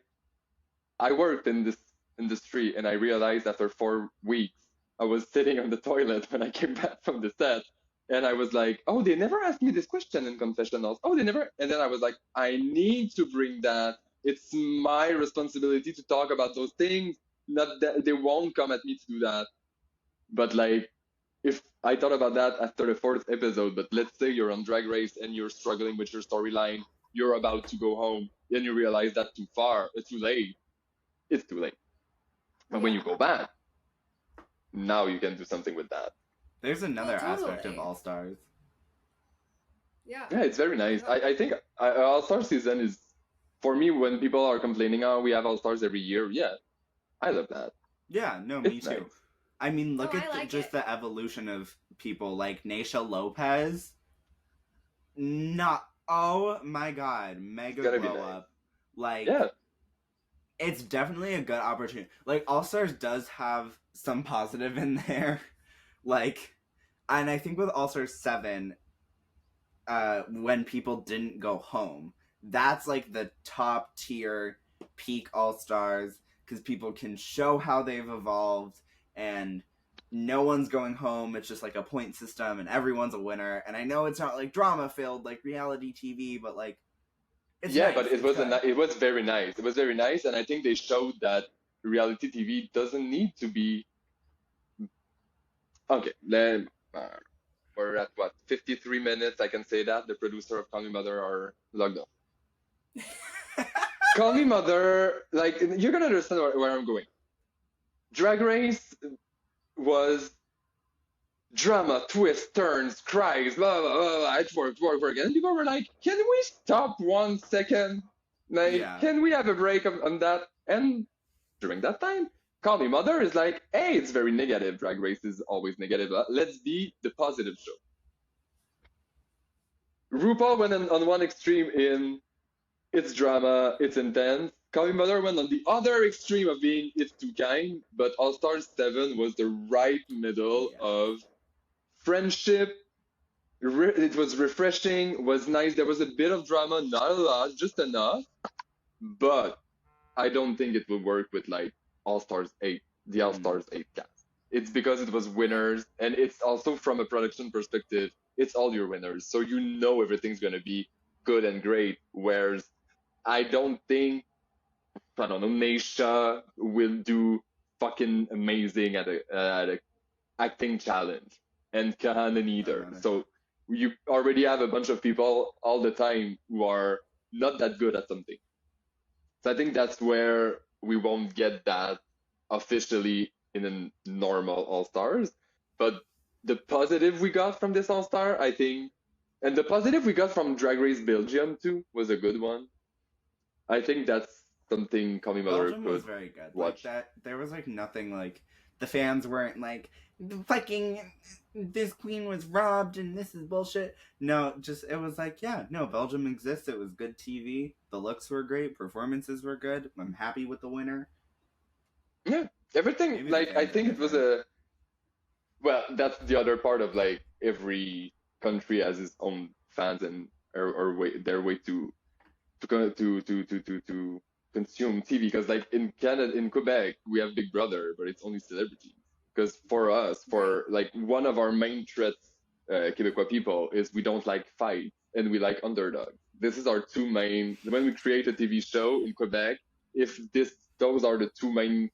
I worked in this industry, and I realized after 4 weeks, I was sitting on the toilet when I came back from the set. And I was like, oh, they never asked me this question in confessionals. Oh, they never. And then I was like, I need to bring that. It's my responsibility to talk about those things. Not that they won't come at me to do that. But like, if I thought about that after the 4th episode, but let's say you're on Drag Race and you're struggling with your storyline, you're about to go home, then you realize that too late. It's too late. But when you go back, now you can do something with that. There's another aspect of All Stars. Yeah. Yeah, it's very nice. I think All Star season is, for me, when people are complaining, oh, we have All Stars every year. Yeah, I love that. Yeah, no, me too. Nice. I mean, look at the evolution of people like Naysha Lopez. Oh my god, mega glow up. Like, it's definitely a good opportunity. Like, All Stars does have some positive in there. Like, and I think with All Stars 7, when people didn't go home, that's like the top tier peak All Stars, because people can show how they've evolved, and no one's going home. It's just like a point system, and everyone's a winner. And I know it's not like drama filled like reality TV, but like, it's nice. But it was very nice. It was very nice, and I think they showed that reality TV doesn't need to be. Okay, then we're at what, 53 minutes? I can say that the producer of Call Me Mother are logged off. Call Me Mother, like, you're gonna understand where I'm going. Drag Race was drama, twists, turns, cries, blah blah blah, blah. It's work, and people were like, "Can we stop 1 second? Like, can we have a break on that?" And during that time, Call Me Mother is like, hey, it's very negative. Drag Race is always negative. Let's be the positive show. RuPaul went on one extreme in it's drama, it's intense. Call Me Mother went on the other extreme of being it's too kind. But All Stars 7 was the right middle of friendship. It was refreshing, was nice. There was a bit of drama, not a lot, just enough. But I don't think it will work with like All Stars 8, the All Stars 8 cast. It's because it was winners, and it's also from a production perspective, it's all your winners. So you know everything's going to be good and great. Whereas I don't think, I don't know, Naisha will do fucking amazing at a acting challenge, and Kahanan either. So you already have a bunch of people all the time who are not that good at something. So I think that's where we won't get that officially in a normal All Stars. But the positive we got from this All Star, I think, and the positive we got from Drag Race Belgium too was a good one. I think that's something Commie Mother Belgium could was very good. watch. Like that, there was like nothing like the fans weren't like fucking this queen was robbed and this is bullshit. No, just it was like, yeah, no, Belgium exists. It was good TV. The looks were great. Performances were good. I'm happy with the winner. Yeah, everything. Maybe Like I think it was a. Well, that's the other part of like every country has its own fans and or way their way to consume TV. Because like in Canada, in Quebec, we have Big Brother, but it's only celebrities. Because for us, for like one of our main threats, Quebecois people, is we don't like fights and we like underdogs. This is our two main. When we create a TV show in Quebec, if those are the two main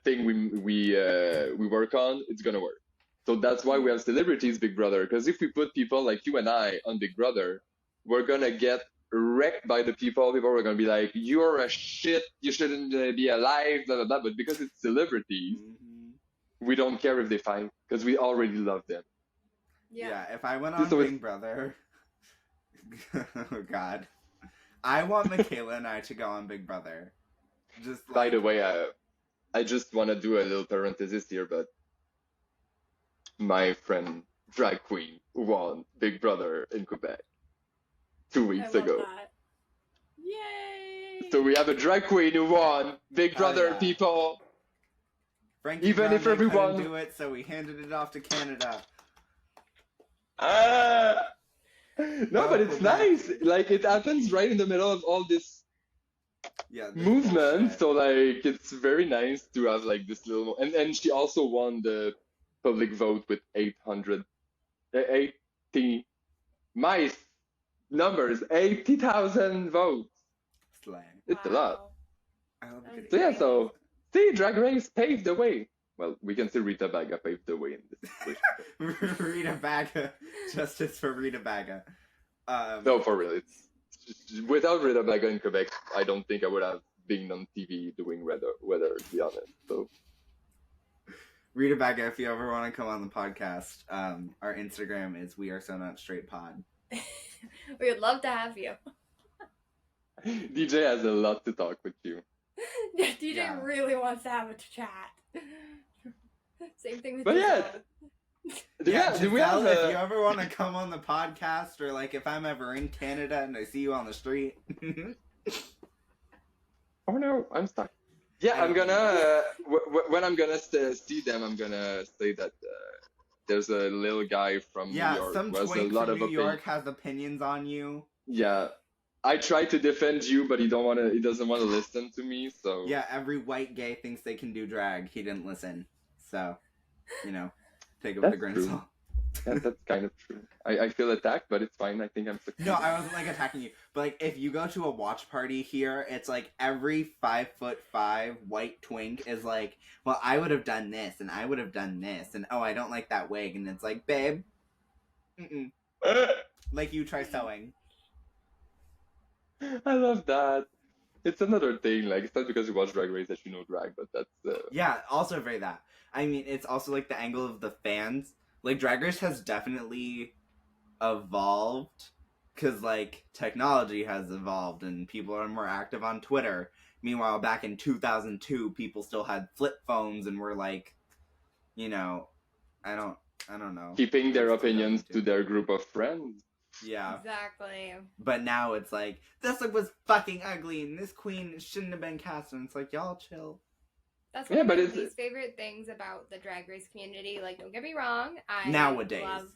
thing we work on, it's gonna work. So that's why we have celebrities Big Brother. Because if we put people like you and I on Big Brother, we're gonna get wrecked by the people. People are gonna be like, "You're a shit. You shouldn't be alive." Blah blah blah. But because it's celebrities, we don't care if they fight because we already love them. Yeah, if I went on Big Brother, oh god, I want Michaela and I to go on Big Brother. Just like... By the way, I just want to do a little parenthesis here, but my friend drag queen won Big Brother in Quebec 2 weeks ago. That. Yay! So we have a drag queen who won Big Brother, people. Frankie Even Brown, if everyone couldn't do it, so we handed it off to Canada. No, but it's nice. Like it happens right in the middle of all this movement. So like it's very nice to have like this little. And she also won the public vote with 80 my numbers 80,000 votes. Slang. It's a lot. I love So yeah, so see, Drag Race paved the way. Well, we can say Rita Baga paved the way in this situation. Rita Baga, justice for Rita Baga. No, for real. It's without Rita Baga in Quebec, I don't think I would have been on TV doing weather, to be honest. So Rita Baga, if you ever want to come on the podcast, our Instagram is We Are So Not Straight Pod. We would love to have you. DJ has a lot to talk with you. Yeah, DJ really wants to have a chat. Same thing with But Giselle. do we have if you ever want to come on the podcast, or like if I'm ever in Canada and I see you on the street. Oh no, I'm stuck. Yeah, I'm gonna when I'm gonna see them, I'm gonna say that there's a little guy from New York. Some twink from New York has opinions on you. Yeah, I tried to defend you, but he doesn't want to listen to me. So yeah, every white gay thinks they can do drag. He didn't listen, so take it with a grain of salt. Yeah, that's kind of true. I feel attacked, but it's fine. I think I'm successful. No, I wasn't like attacking you. But like if you go to a watch party here, it's like every 5'5" white twink is like, well, I would have done this and I would have done this and oh, I don't like that wig, and it's like, babe, like you try sewing. I love that. It's another thing. Like it's not because you watch Drag Race that you know drag, but that's yeah. Also very that. I mean, it's also like the angle of the fans. Like, Drag Race has definitely evolved, because, like, technology has evolved, and people are more active on Twitter. Meanwhile, back in 2002, people still had flip phones, and were, like, I don't know. Keeping their opinions to their group of friends. Yeah. Exactly. But now it's like, this look was fucking ugly, and this queen shouldn't have been cast, and it's like, y'all chill. That's one Yeah, of but my it's least favorite things about the Drag Race community. Like, don't get me wrong, I Nowadays. love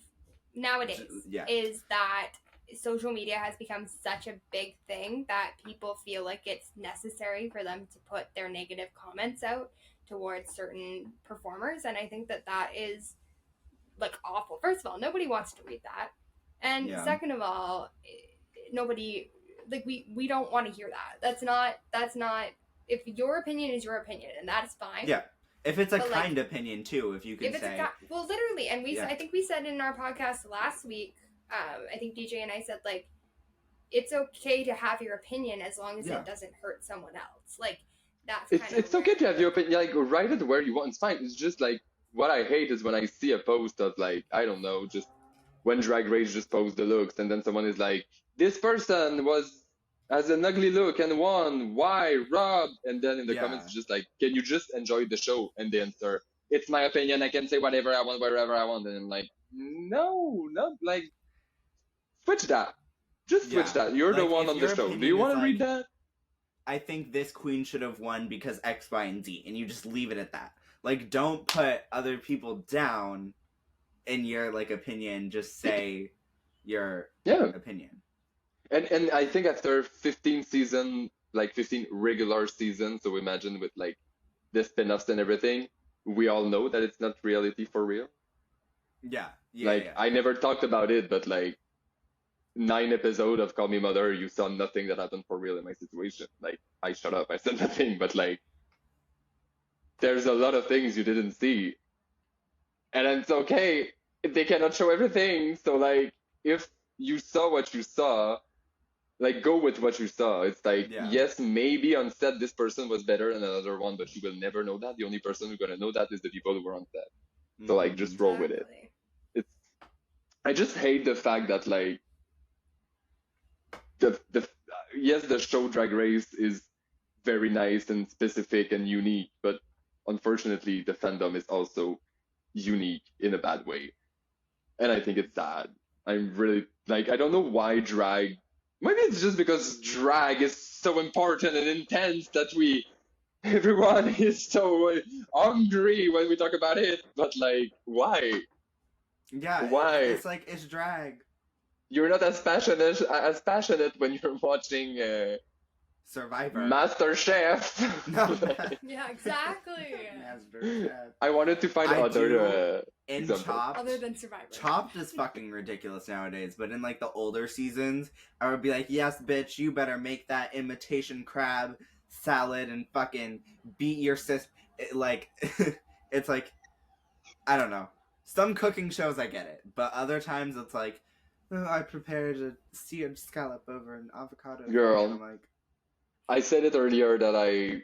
nowadays Yeah. is that social media has become such a big thing that people feel like it's necessary for them to put their negative comments out towards certain performers, and I think that that is like awful. First of all, nobody wants to read that, and Yeah. second of all, nobody like we don't want to hear that. That's not if your opinion is your opinion, and that's fine. Yeah. If it's a But, kind opinion too, if you can If it's say. well, literally, and Yeah. I think we said in our podcast last week. I think DJ and I said like it's okay to have your opinion as long as Yeah. it doesn't hurt someone else. Like that's it's okay to have your opinion. Like, write it where you want. It's fine. It's just like what I hate is when I see a post of like, I don't know, just when Drag Race just posts the looks, and then someone is like, this person has an ugly look and won. Why, Rob? And then in the Yeah. comments, it's just like, can you just enjoy the show? And they answer, it's my opinion. I can say whatever I want, wherever I want. And I'm like, no, like, switch that. Just switch Yeah. that. You're the Like, one if on the your show. Do opinion you is want to like- read that? I think this queen should have won because X, Y, and Z, and you just leave it at that. Like, don't put other people down in your like opinion. Just say your Yeah. opinion. And I think after 15 season, like 15 regular seasons, so imagine with like the spin-offs and everything, we all know that it's not reality for real. Yeah. Yeah. Like, yeah. I never talked about it, but like 9 episodes of Call Me Mother, you saw nothing that happened for real in my situation. Like, I shut up, I said nothing, but like, there's a lot of things you didn't see. And it's okay if they cannot show everything. So like, if you saw what you saw, like, go with what you saw. It's like, Yeah. yes, maybe on set this person was better than another one, but you will never know that. The only person who's gonna know that is the people who were on set. So like, just roll with it. Exactly. I just hate the fact that like yes, the show Drag Race is very nice and specific and unique, but unfortunately the fandom is also unique in a bad way. And I think it's sad. I'm really like, I don't know why drag, maybe it's just because drag is so important and intense that everyone is so hungry when we talk about it, but like, why? Yeah. Why? It's like, it's drag. You're not as passionate when you're watching Survivor. Master Chef. No. Yeah, exactly. Master I wanted to find I other do- in example. Chopped. Other than Survivor. Chopped is fucking ridiculous nowadays, but in like the older seasons, I would be like, yes, bitch, you better make that imitation crab salad and fucking beat your sis. Like, it's like, I don't know. Some cooking shows I get it, but other times it's like, oh, I prepared a seared scallop over an avocado. Girl. And I'm like, I said it earlier that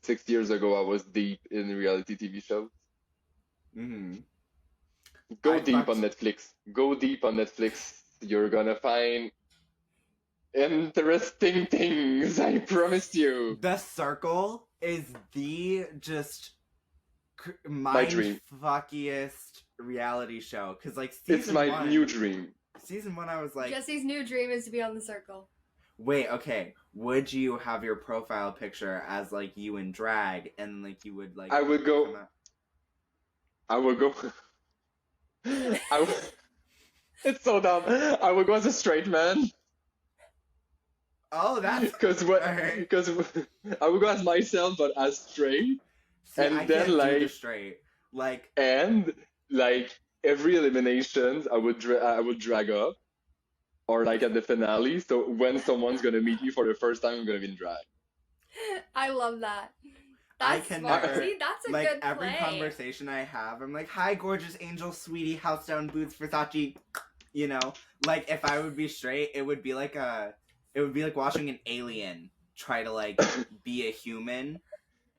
6 years ago, I was deep in reality TV shows. Go I deep fucked- on Netflix. Go deep on Netflix. You're gonna find interesting things, I promise you. The Circle is the just My dream. fuckiest reality show. Because, like, It's my new dream. Season 1, I was like, Jesse's new dream is to be on the circle. wait, okay, would you have your profile picture as, like, you in drag, and, like, you would, like... I would go- come out- I will go. It's so dumb. I will go as a straight man. Oh, that's... Because Alright. because I would go as myself, but as straight, See, and I then, can't do the like- straight. Like, and like every eliminations, I would drag up, or like at the finale. So when someone's gonna meet me for the first time, I'm gonna be in drag. I love that. I That's can smart. never- See, that's a like, good every play. conversation I have, I'm like, hi, gorgeous angel, sweetie, house down boots, Versace, you know? Like, if I would be straight, it would be like watching an alien try to, like, be a human.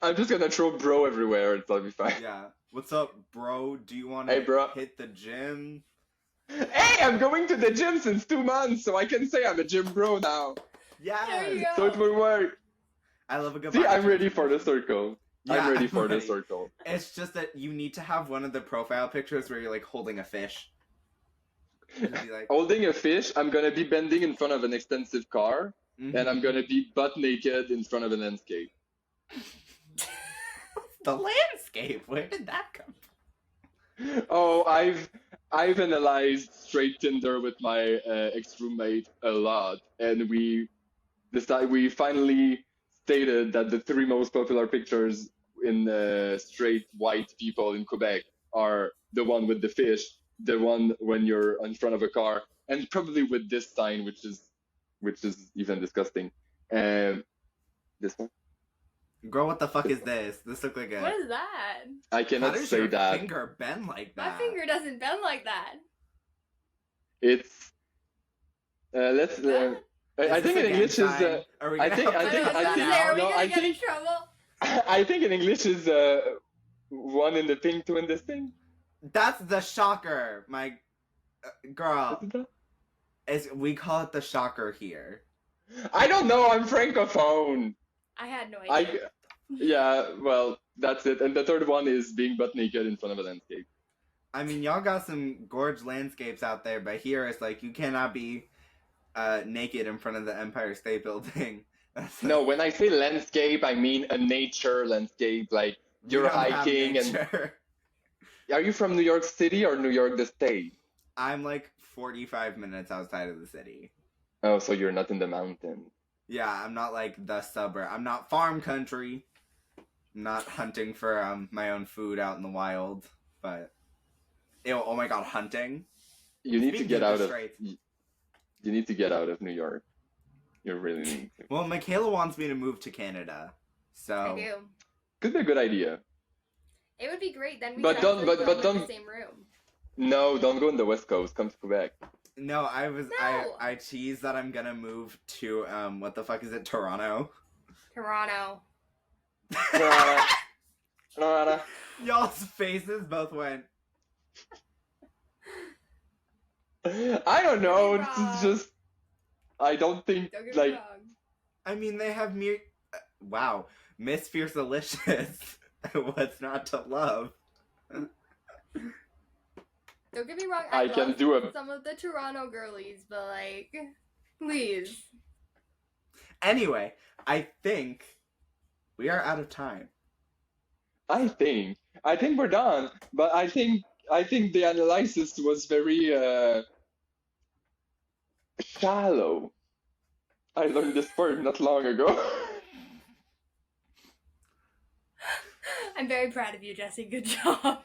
I'm just gonna throw bro everywhere. It'll be fine. Yeah. What's up, bro? Do you want Hey, to bro. hit the gym? Hey, I'm going to the gym since 2 months, so I can say I'm a gym bro now. Yeah. There you go. So it will work. I love a good See, body I'm ready for the transformation. circle. Yeah, I'm ready for the ready. circle. It's just that you need to have one of the profile pictures where you're, like, holding a fish. And be like, Holding a fish, I'm gonna be bending in front of an expensive car, mhm. and I'm gonna be butt naked in front of an landscape. The landscape. Where did that come from? Oh, I've analyzed straight Tinder with my ex-roommate a lot, and we finally stated that the three most popular pictures in straight white people in Quebec are the one with the fish, the one when you're in front of a car, and probably with this sign, which is even disgusting. This one. Girl, what the fuck is this? This looks like What is that? I How cannot does say your that. finger bend like My that? finger doesn't bend like that. It's let's. I Is think this in a English gang is. sign? Are we I gonna think- have I to think- cut I that think- out? Are we no, gonna I get in think- trouble? I think in English is one in the pink, two in this thing. That's the shocker, my girl. Isn't that? We call it the shocker here. I don't know. I'm francophone. I had no idea. Yeah. Well, that's it. And the third one is being butt naked in front of a landscape. I mean, y'all got some gorge landscapes out there, but here it's like you cannot be naked in front of the Empire State Building. No, when I say landscape, I mean a nature landscape. Like We you're don't have hiking and. nature. Are you from New York City or New York the state? I'm like 45 minutes outside of the city. Oh, so you're not in the mountain. Yeah, I'm not like the suburb. I'm not farm country. I'm not hunting for my own food out in the wild. But ew, oh my god, hunting. You need to Speaking get of out the of. straits. You need to get out of New York. You really need to. Well, Michaela wants me to move to Canada, so I do. Could be a good idea. It would be great. Then we But could don't- actually but film in don't- the same room. No, don't go in the West Coast. Come to Quebec. no, No. I tease that I'm gonna move to what the fuck is it, Toronto? Toronto. Toronto. Y'all's faces both went. I don't know. Don't get me It's wrong. just. I don't think Don't get like. me wrong. I mean, they have wow, Miss Fierce Delicious. What's not to love? Don't get me wrong. I can love do a. some of the Toronto girlies, but like, please. Anyway, I think we are out of time. I think we're done, but I think the analysis was very shallow. I learned this word not long ago. I'm very proud of you, Jessie. Good job.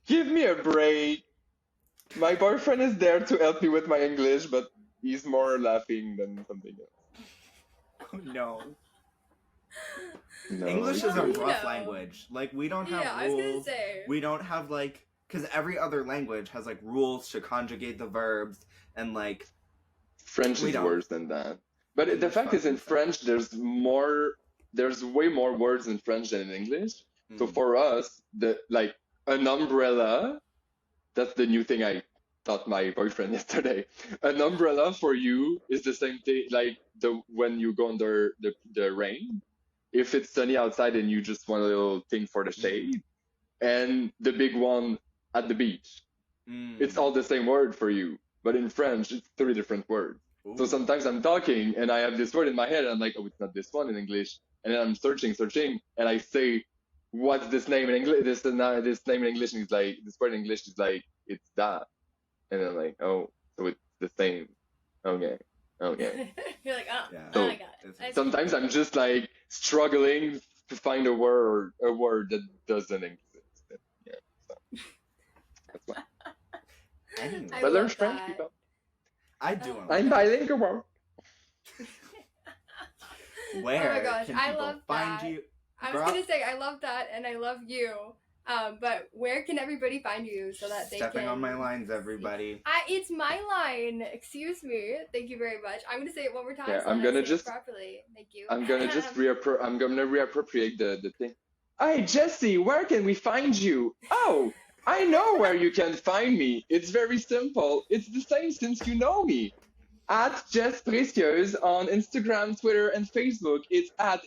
Give me a break. My boyfriend is there to help me with my English, but he's more laughing than something else. Oh, no. No. English is a No, rough no. language. Like, we don't have Yeah, I was gonna rules. say. We don't have, like, because every other language has, like, rules to conjugate the verbs and, like, French We is don't. worse than that. But the English fact is, in fucking French, there's way more words in French than in English. So mm. for us, an umbrella, that's the new thing I taught my boyfriend yesterday. An umbrella for you is the same thing like when you go under the rain. If it's sunny outside and you just want a little thing for the shade, and the big one at the beach. Mm. It's all the same word for you. But in French, it's 3 different words. So Ooh. sometimes I'm talking and I have this word in my head and I'm like, oh, it's not this one in English. And then I'm searching, and I say, what's this name in English? This name in English, and he's like, this word in English is like, it's that. And then I'm like, oh, so it's the same. Okay. You're like, oh, Yeah. So, I got it. it's- Sometimes I'm just like struggling to find a word that doesn't exist. Yeah. So that's why. Anyway, I But learn love French, that. people. I do. Oh. I'm bilingual. Where Oh my gosh, can I people love find that. you? I was Girl. gonna say I love that and I love you. But where can everybody find you so that they Stepping can? on my lines, everybody. It's my line. Excuse me. Thank you very much. I'm gonna say it one more time. Yeah, so I'm that I gonna say it just- properly. Thank you. I'm gonna just reappropriate the thing. Hey Jessie, where can we find you? Oh, I know where you can find me. It's very simple. It's the same since you know me. At Jessie Precieuse on Instagram, Twitter, and Facebook. It's at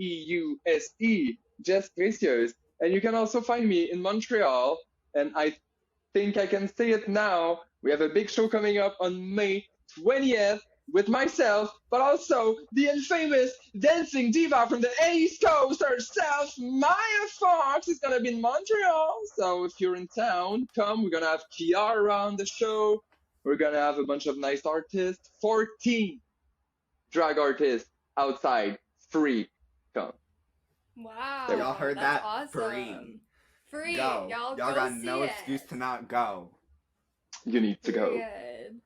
JESSPRECIEUSE. Jessie Precieuse. And you can also find me in Montreal. And I think I can say it now. We have a big show coming up on May 20th. with myself, but also the infamous dancing diva from the East Coast herself, Maya Fox, is gonna be in Montreal. So if you're in town, come. We're gonna have Kiara on the show. We're gonna have a bunch of nice artists. 14 drag artists outside, free. Come. Wow. Y'all heard that's that? Awesome. Free. Go. Y'all got see no it. excuse to not go. You need to go. Period.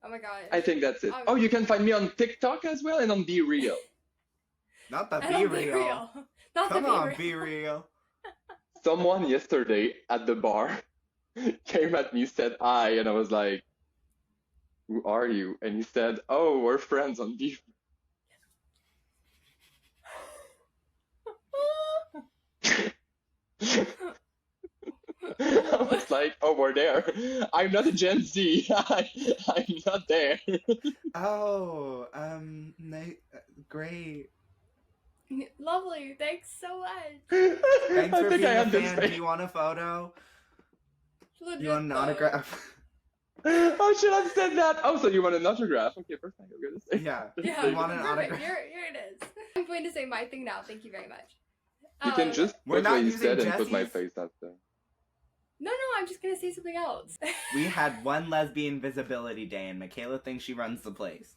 Oh my god. I think that's it. Oh, you can find me on TikTok as well and on Be Real. Not the I Be don't Real. Not Come the on, Be Be Real. Someone yesterday at the bar came at me, said hi, and I was like, who are you? And he said, oh, we're friends on Be I was like, oh, we're there. I'm not a Gen Z. I'm not there. Oh, great. Lovely. Thanks so much. Thanks I for think being I a had this fan. Do face. you want a photo? Legit, Do you want an though. autograph? I should have said that. Oh, so you want an autograph? Okay, perfect. I'm gonna say. Yeah. Yeah, Do you want an perfect. autograph? Here it is. I'm going to say my thing now. Thank you very much. You can just We're put not what you using said and put my Jessie's. face after. No, I'm just gonna say something else. We had one lesbian visibility day, and Michaela thinks she runs the place.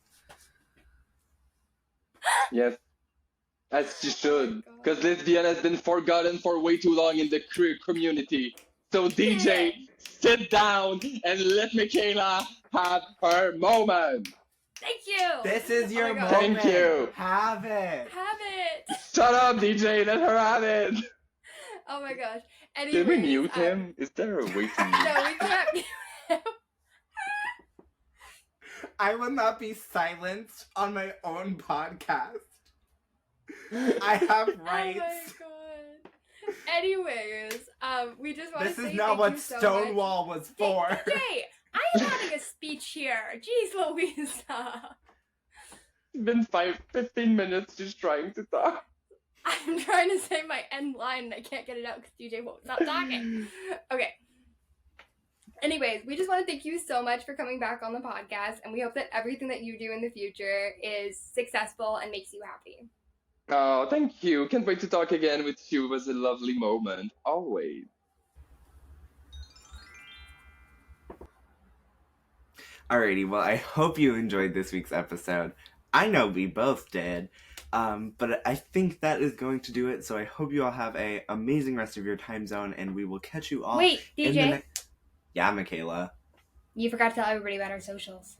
Yes, as she should. God. Because lesbian has been forgotten for way too long in the queer community. So DJ, sit down and let Michaela have her moment. Thank you. This is your Oh my God. moment. Thank you. Have it. Have it. Shut up, DJ, let her have it. Oh my gosh. Anyways, Can we mute him? Is there a way to mute? No, we can't mute him. I will not be silenced on my own podcast. I have rights. Oh my god. Anyways, we just want to This say is not thank what you so Stonewall was much. for. Jay, I am having a speech here. Jeez Louisa. It's been 15 minutes just trying to talk. I'm trying to say my end line and I can't get it out because DJ won't stop talking. Okay. Anyways, we just want to thank you so much for coming back on the podcast, and we hope that everything that you do in the future is successful and makes you happy. Oh, thank you. Can't wait to talk again with you. It was a lovely moment. Always. Alrighty, well, I hope you enjoyed this week's episode. I know we both did. But I think that is going to do it, so I hope you all have an amazing rest of your time zone, and we will catch you all Wait, in the DJ, next... Yeah, Michaela. you forgot to tell everybody about our socials.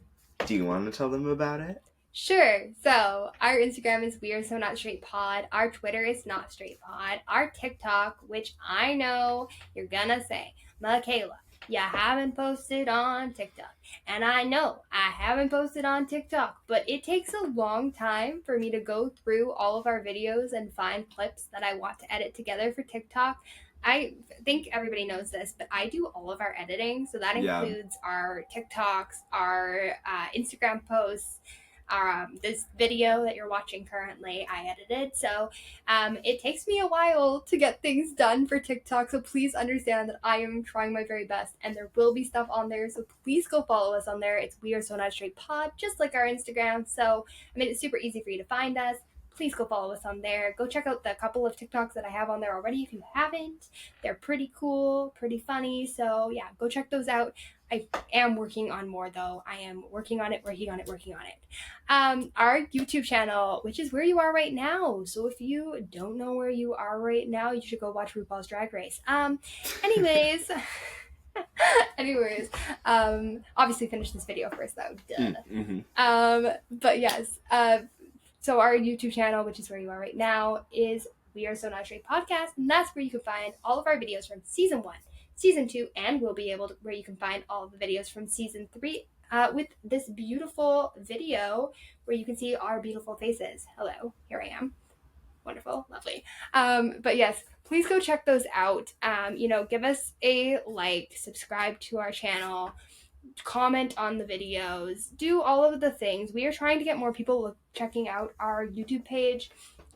Do you want to tell them about it? Sure. So our Instagram is We Are So Not Straight Pod. Our Twitter is Not Straight Pod. Our TikTok, which I know you're gonna say, Michaela, you haven't posted on TikTok. And I know I haven't posted on TikTok, but it takes a long time for me to go through all of our videos and find clips that I want to edit together for TikTok. I think everybody knows this, but I do all of our editing. So that includes our TikToks, our Instagram posts, this video that you're watching currently, I edited. So it takes me a while to get things done for TikTok. So please understand that I am trying my very best, and there will be stuff on there. So please go follow us on there. It's We Are So Not Straight Pod, just like our Instagram. So I made it super easy for you to find us. Please go follow us on there. Go check out the couple of TikToks that I have on there already if you haven't. They're pretty cool, pretty funny. So yeah, go check those out. I am working on more though. I am working on it. Our YouTube channel, which is where you are right now. So if you don't know where you are right now, you should go watch RuPaul's Drag Race. Anyways, obviously finish this video first though. Duh. Mm-hmm. But yes, so our YouTube channel, which is where you are right now, is We Are So Not Straight Podcast, and that's where you can find all of our videos from season 1, season 2, and we'll be able to where you can find all of the videos from season 3 with this beautiful video where you can see our beautiful faces. Hello, here I am. Wonderful, lovely. But yes, please go check those out. Give us a like, subscribe to our channel, comment on the videos, do all of the things. We are trying to get more people checking out our YouTube page,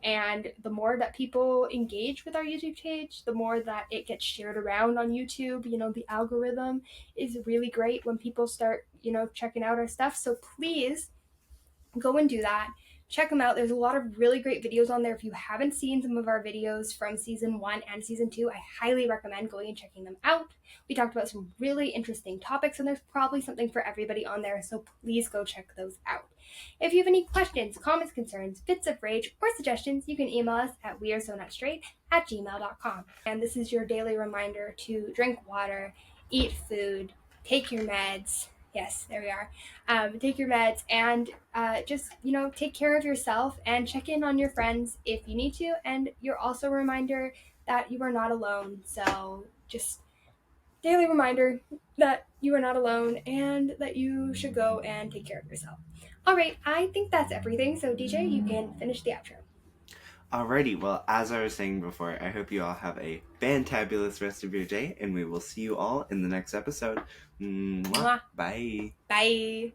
and the more that people engage with our YouTube page, the more that it gets shared around on YouTube. The algorithm is really great when people start checking out our stuff. So please go and do that. Check them out. There's a lot of really great videos on there. If you haven't seen some of our videos from season 1 and season 2, I highly recommend going and checking them out. We talked about some really interesting topics, and there's probably something for everybody on there, so please go check those out. If you have any questions, comments, concerns, fits of rage, or suggestions, you can email us at wearesonotstraight@gmail.com. And this is your daily reminder to drink water, eat food, take your meds. Yes, there we are. Take your meds and just, take care of yourself and check in on your friends if you need to. And you're also a reminder that you are not alone. So just daily reminder that you are not alone and that you should go and take care of yourself. All right, I think that's everything. So DJ, you can finish the outro. Alrighty, well, as I was saying before, I hope you all have a fantabulous rest of your day, and we will see you all in the next episode. Mwah. Mwah. Bye. Bye.